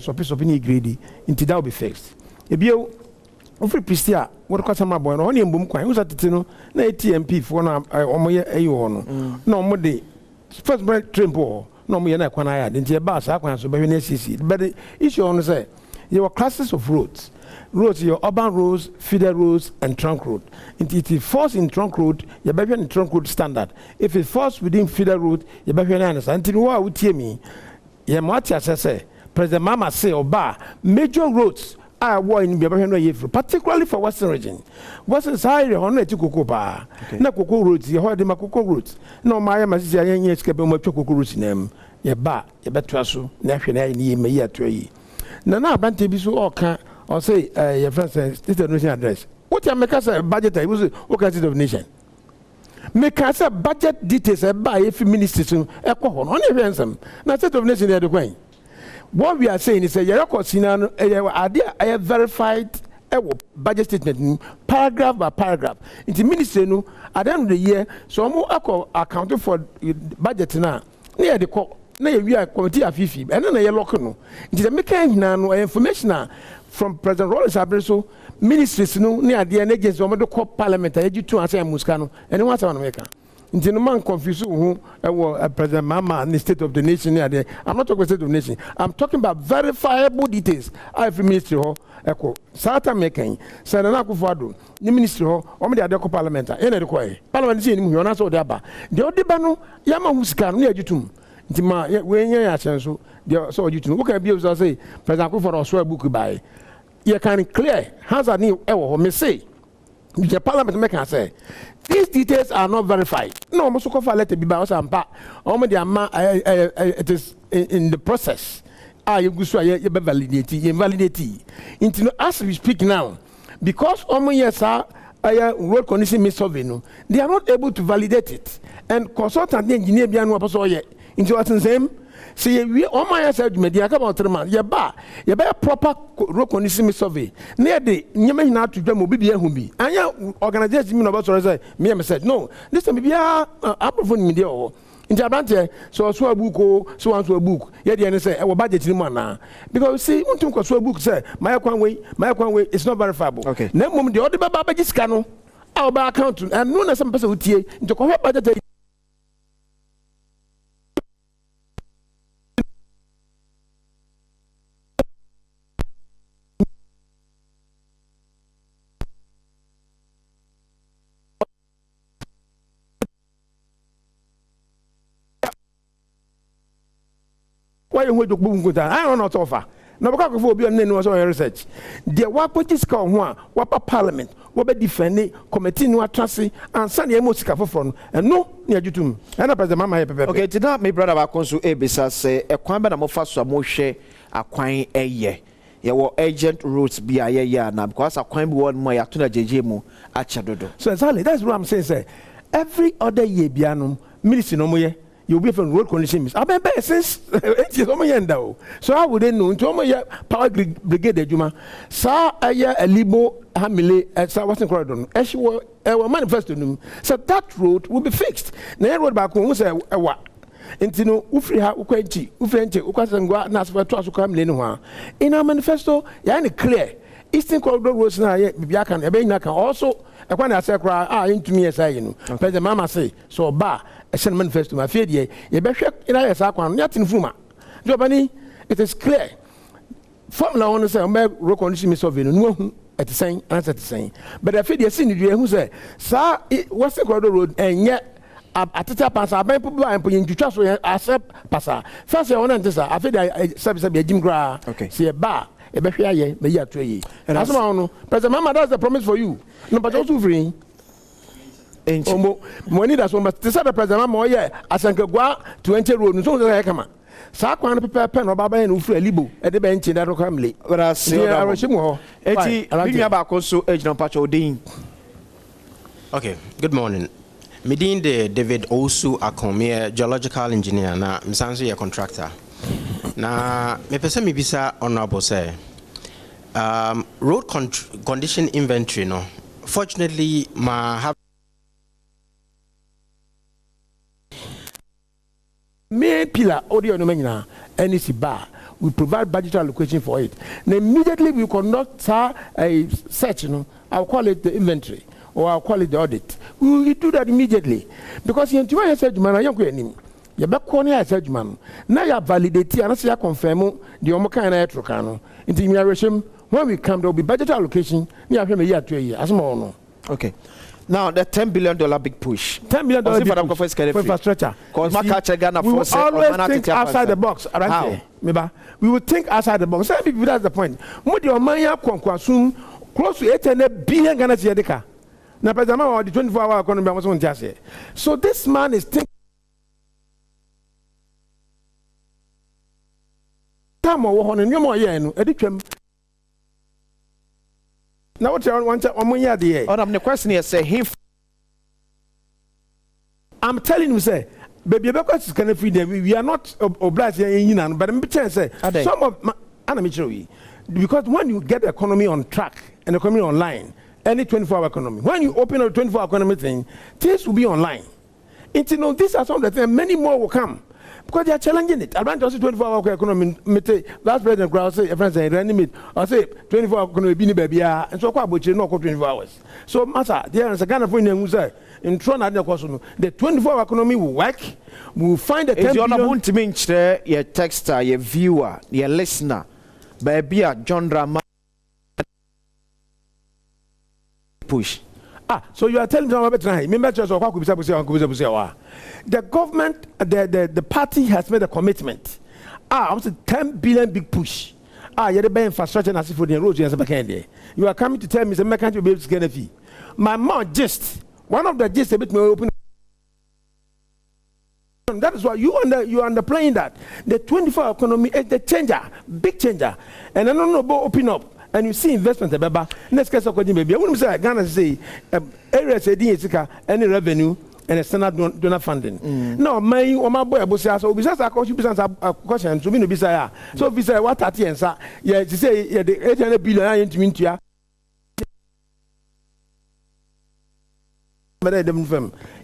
so piece of any greedy into that will be fixed. If you free Pristia, what cost some boy only in boom coin who's at the na ATMP for no more the first break trimpo no more na kwana ya into a bus so by NCC but the issue on say your classes of roads your urban roads, feeder roads, and trunk road. If it falls in trunk road, you better in trunk road standard. If it falls within feeder road, you better understand. Until what would hear me, you might say, President Mama say, Oba, major roads are war in Biabahano, particularly for Western region. Western side, on to Cocoba, no cocoa roads, you heard the Macoco roads. No, my Mazia, yes, Caboma Cocoa roads in them. You better so, national in me yet to ye. Nana, Bantibisu or can. Or say, your friend says, State of Nation address. What you make us a budget? I was what kind of nation? make us a budget details by if ministers no e ko ho no ne hwensem na state of nation dey kwan. What we are saying is your record sina are verified budget statement paragraph by paragraph. In the ministry no at the end of the year so mo accounting for budget na near the na we are committee afifi and na ye lock no. In the make no information from President Rollins Abriso ministries no near the agencies o mo do parliament ayi tu answer muska no and what I make. Nti no man confuse who President Mama and the state of the nation there. I'm not talking about state of the nation. I'm talking about verifiable details. Every ministry ho eko sata making say na akufado ni ministry ho o me dey adeko parliament e na dey ko e parliament say ni mu na so dey aba dey odiba no ya ma hu sika no ya jutum nti ma we nya ya chen so dey so jutum wo kan bi so say President akufado so book by you can clear hazard ni e wo ho me say the parliament make can say these details are not verified. No, almost so called letter be by us and pa. It is in the process. You go so you validate, invalidate. Into as we speak now, because yes road condition may survey no, they are not able to validate it. And consultant engineer be anu aposo ye. Into what same. See, we my said media come out man. You buy proper road condition survey. Near the Yemen not to them will be who be. And ya organization about say me said no. This time be approve media or in Jabante so a book so on to a book. Yet the say our budget in man because see one thing so a book say my one way it's not verifiable. Okay. Then moment the other baba just cano our account and no some person would tie into correct budget. Why you want to boom I don't know offer. No because for be on research. The what politics come ho what parliament what be defend committee no atrase and send the most for front and no near jutum. And president mama pepe. Okay, today me brother ba konso ebisa say e kwan be na mo fa so mo hwe akwan eye. Ye wo agent routes bi aye na because akwan bi won mo ya to na jeje mu acha dodo. So exactly that's what I'm saying say every other year bianom ministry no mo ye you'll be from road conditions. I bet since so how would they know into my power brigade Juma? Sa aya a libo hamile at Western Corridor. As you were manifesting, so that road will be fixed. Na road back home say what? Intino ufri ha ukwenchi ufrenche ukwasangwa na asfa to asuka hamile no in our manifesto ya ni clear Eastern Corridor roads na ye bibia kan ebe nya kan also e kwa na say kra intumi yesa yi no president mama say so ba a manifesto ma fe die ye be hwe ina yesa kwan no yatin fuma jobani it is clear formula one say me road condition me survey no hu at saying answer to saying but I feel the sin you hu say sa Western Corridor road enye ateta pasa aban people am po yintwa so accept pasa first one and this I feel the sabi jim gra say ba e be hwe aye me ya to yi asoma no president mama that's the promise for you no but also free Omo money that's one but the president mama oye asankagwa 20 road so say kama sa kwan pepe no baba na ufru alibo e de be nchi da roka mle wala se ho eti binya ba ko so ejino pacho odin. Okay, good morning. Medin de David Osu Akomie, geological engineer na msanso ye contractor. Na me pese mi bisa honorable say road condition inventory no fortunately ma have me pillar audio no manyina NEC bar we provide budget allocation for it. Now immediately we conduct a search, I'll call it the inventory or I'll call it the audit. We will do that immediately because you know said man I am you back corner I said man now you validate and I confirm the omoka na etrokano into immigration when we come there will be budget allocation near a year to a year as more no. Okay. Now the $10 billion big push. $10 billion big push for infrastructure. Because Ghana we will always think outside the box. Right? We will think outside the box. That's the point. Close to 800 billion Ghana cedis. Now, President, the 24-hour economy was on just here. So this man is thinking. Now what you want to the the question is say him I'm telling you, say, baby, because kind of freedom, we are not obliged in, but I'm say some of because when you get the economy on track and the economy online, any 24-hour economy, when you open a 24-hour economy thing, things will be online. And you know, these are some of the things, many more will come. Because they are challenging it. I ran just 24-hour economy. Last president crowd say, friends say, reanimate. I say 24-hour economy be baby, and so quite 24 hours. So, master, there is a kind of thing who say in Tron the 24-hour economy will work. We will find the 10 billion. If you want to mention your texter, your viewer, your listener, baby, John Drama push. So you are telling me the government, the party has made a commitment. I'm saying 10 billion big push. You're the infrastructure and for the roads. You are coming to tell me the mechanic will be able to get a fee. My mouth just one of the just a bit more open. That is why you underplaying that the 24-hour economy is the changer, big changer, and I don't know about open up. And you see investment, next case of baby. I wouldn't say Ghana say areas any revenue and external donor funding. No, my boy Abusia, so besides a question to me to be say, so if you say what at the answer, yeah, to say the 800 billion into India.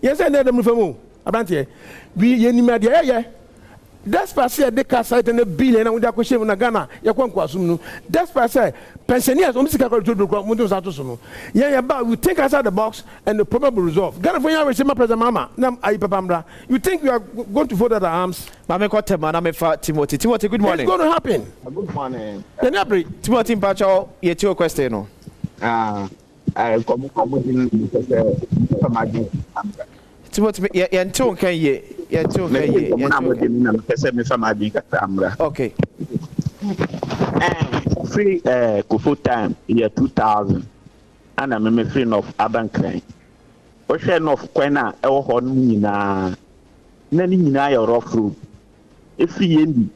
Yes, I know them from about here. We yeah. That's why I say they can cite a billion and we are questioning Ghana. You can't assume. That's why I say pensioners. We think outside the box and the problem will resolve. Ghana for you, say my president Mama. You think we are going to fold our arms? Timothy, good morning. It's going to happen. Good morning. Timothy, Pacho, yet your question. Timothy, okay. Free Kufu time year 2000 and I'm free of Abankran. Ocean of Quena, Elhorn, Nanny your rough road. If he end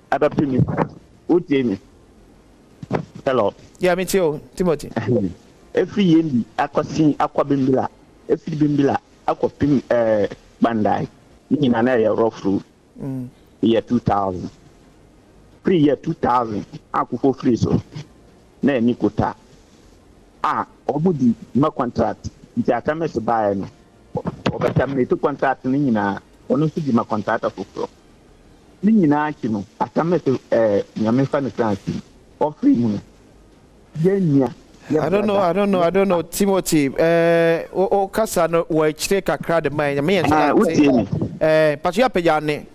other penny, would Jamie? Hello. Yeah, me too, Timothy. If he end Aquabimbila, if he bimbila. Aquapim Bandai in an area rough road year 2000. Pre year 2000, Aquafo free so. Ne Nikota. Obudi my contract. The Atames buy no. Or terminate contract Nina, or no to my contract of flow. Nina, you know, Atames Yamifan Francis or free moon. Yenya. I don't know, Timothy. Kasano, where take a crowd of mine. Me and but you are paying.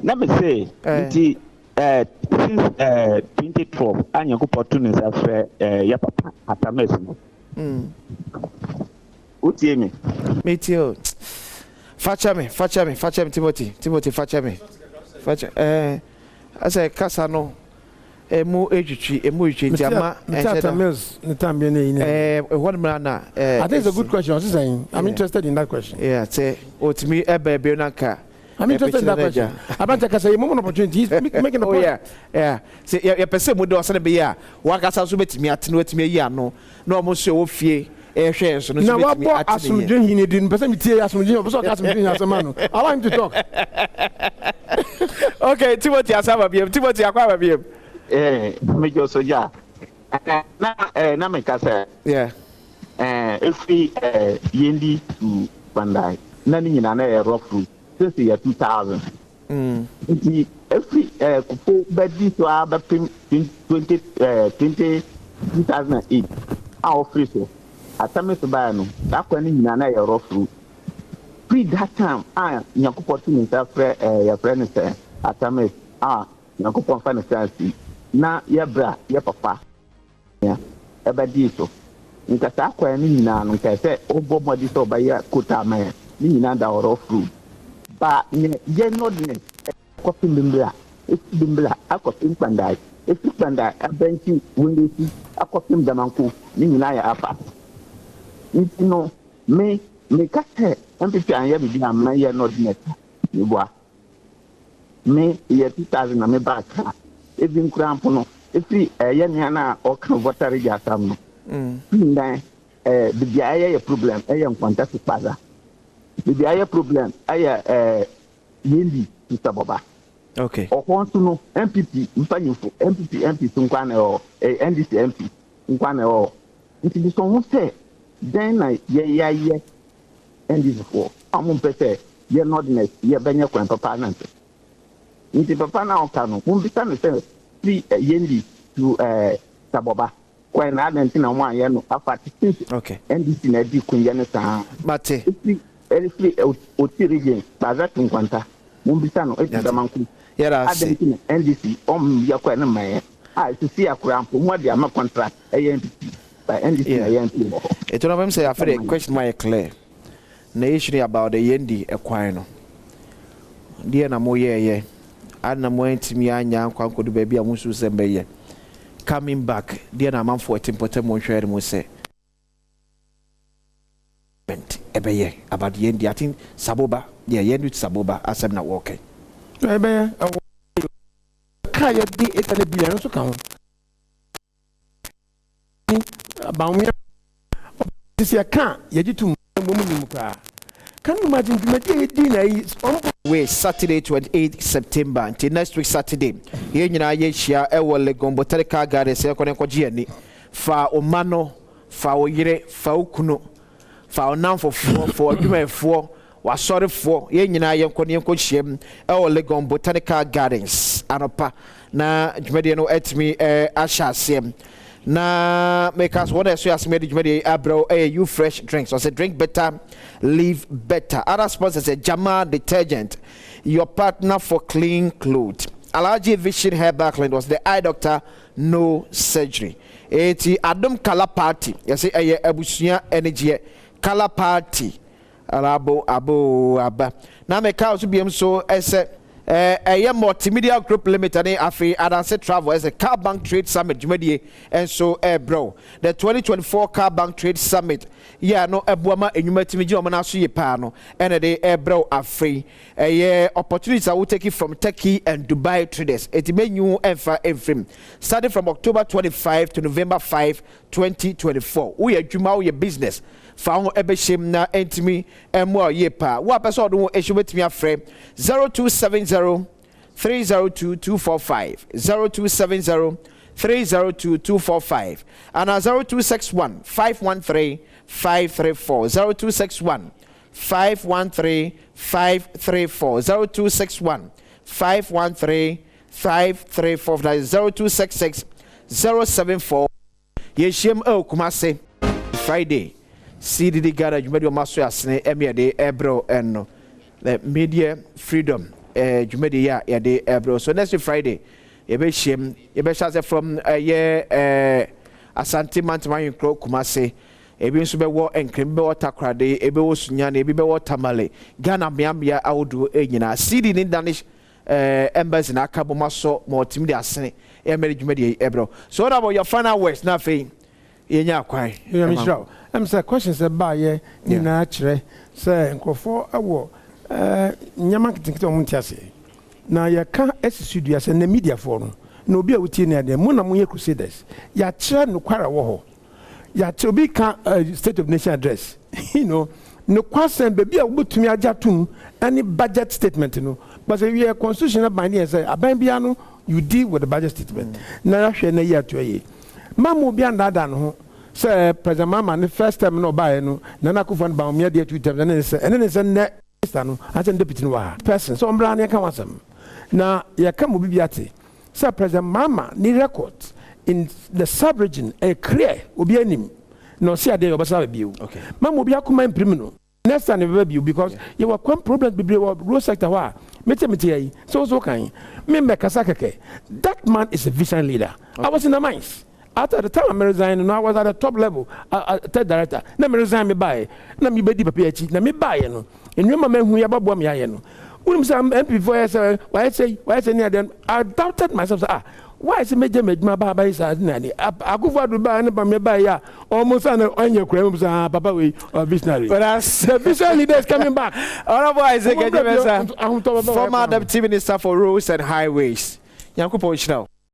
Let me say, since 2012, and you go opportunities after your papa at a mess. What do you mean? Me too. Fetch me, Timothy, fetch me. I say, Kasano. Emu ejuchi jama what manner I think it's a good question. I'm interested in that question. Yeah, say otimi ebe nanka. I'm interested in that question. Abanta say moment opportunity making a point. Yeah. Say your person mu do say be ya wakasa so betimi atene watimi yi ano na omo so ofie hwe so no so betimi atene. Na asumdwe hini din person mi tie asumdwe obo so asumdwe asema no. Allow him to talk. Okay, Timothy asaba biem. Timothy akwa biem. Major Soja. Na me kasa. Yeah. If we yendi to Bandai, nani nyina na rough road since year 2000. If we kupo bedi to aba 2008. Our free so. Atame so ba no. That kwani nyina na rough road. Pre that time, nyakupo tu nta frɛ ya friend say atame nyakupo fa na fancy. Na yebra ye papa ya ebadi so nka ta kwa ni nyina no nka se obo modi so ba ya kota ma ni nyina da oro fruit ba ye no de ko pimbla akopim pandai panda abanki wondesi akopim damanko ni nyina ya apa no me ka se MPP an ya bi na ma ye no de ni boa me ye 2000 na me ba ka even cramp no if yenya na o kan voter register no ndan the bia problem nkwanta sipaza the higher problem higher yendi Mr. Boba. Okay. Or want to know MPP MPP Sunkwane or NDC MP Sunkwane or it is someone say then yeah NDC for I'm say you're not next you're Benya Kwan Papa Nancy. Nti papa na okano mumbisa me say free yendi to Saboba when I didn't know one year no after okay NDC na di kunya ne sa mate free oti region baza kwanta mumbisa no eti damanku yeah see NDC yakwa na man to see akura mo de ama contract NDC by NDC na NDC it no say after question my clear na issue about the yendi ekwan no dia na mo ye ana mo entimi anya kwankodu baby amusu sembe coming back dia na man for tempotem mo hwere mo say ebeye about yendi I think Saboba dia yendi Saboba asem na working ebeye ka ye di etale billion so kan ba mo this ya kan ye jitu mo mu ka can you imagine the dinner is on way Saturday 28 September until next week Saturday here nyina ye hia e wo Legon Botanical Garden se ko ne ko ji ani fa o mano fa o yire fa o kunu fa o nan for adwumafo wa sorefo ye nyina ye ko ne ko hiem e wo Legon Botanical Gardens anopa na dwumade no etimi ahya na make us what else you ask me bro you fresh drinks so say drink better live better other sponsors say Jama detergent your partner for clean clothes Allergy Vision Hair Backline was the eye doctor no surgery eti Adom color party you say abusuya energy color party abo na make us be so ese multimedia group limited afi adanse travel as a car bank trade summit jumedie and so bro the 2024 car bank trade summit yeah no ebuama enyumatimi ji omana so ye pa no and the bro afi opportunities I will take it from Turkey and Dubai traders it menu enfa enfrim starting from October 25 to November 5 2024 we adwuma we business found ebeshim na entimi emo ye pa wo apeso do ehwetimi afre 0270 302 245 0270 302 245 and 0261 513 534 0261 513 534 0261 513 534 that is 0266 074 yeshim Kumase Friday CDD garage media maso asne emiade ebro enno the media freedom media ya de ebro so next Friday ye be shem ye be chance from Asante Mantman Kro Kumase ebi nso be wo enkrem be water krade ebe wo sunya na ebi be water male Ghana miamia awdu enyina CD ni Danish embassy na akabo maso multimedia asne emedia media ebro so what about your final words na fe yenya kwai Michelle say questions about ye ni na kire say nkofo awo nyama kitikito muntiase na ya ka studio say na media for no na obi a wutie na de mo na mo ye crusaders ya kire no kwara wo ho ya kire obi ka state of nation address you know no kwasen baby a wobutumi ajatum any budget statement no but say we constitutional binding say aban bia no you deal with the budget statement na hwe na ye atoye mamu bia ndada no ho say president mama the first time no buy no nana kufan ba me dey 2 times and then say next no as deputy no person so mbra na kan wasam na ya kam obi biate say president mama ni record in the sub region a clear obi anim no see ade obasa biu okay mamu obi akoma imprim no next time we biu because you were come problems be road sector wa mete yi so kan me kasa keke that man is a vision leader okay. I was in the mines. After the time I resigned, I was at the top level, third director. Na me resign me buy. Na me bedi papier chi. Na me buy no. And you man who ya Badwam ya no. When say MP for say why say near them I doubted myself say why is major my baba is nani. I go for buy na me buy ya. Almost on your crime say papa we visionary. But as the vision leaders coming back. Otherwise former deputy minister for roads and highways. Yankupo Chino.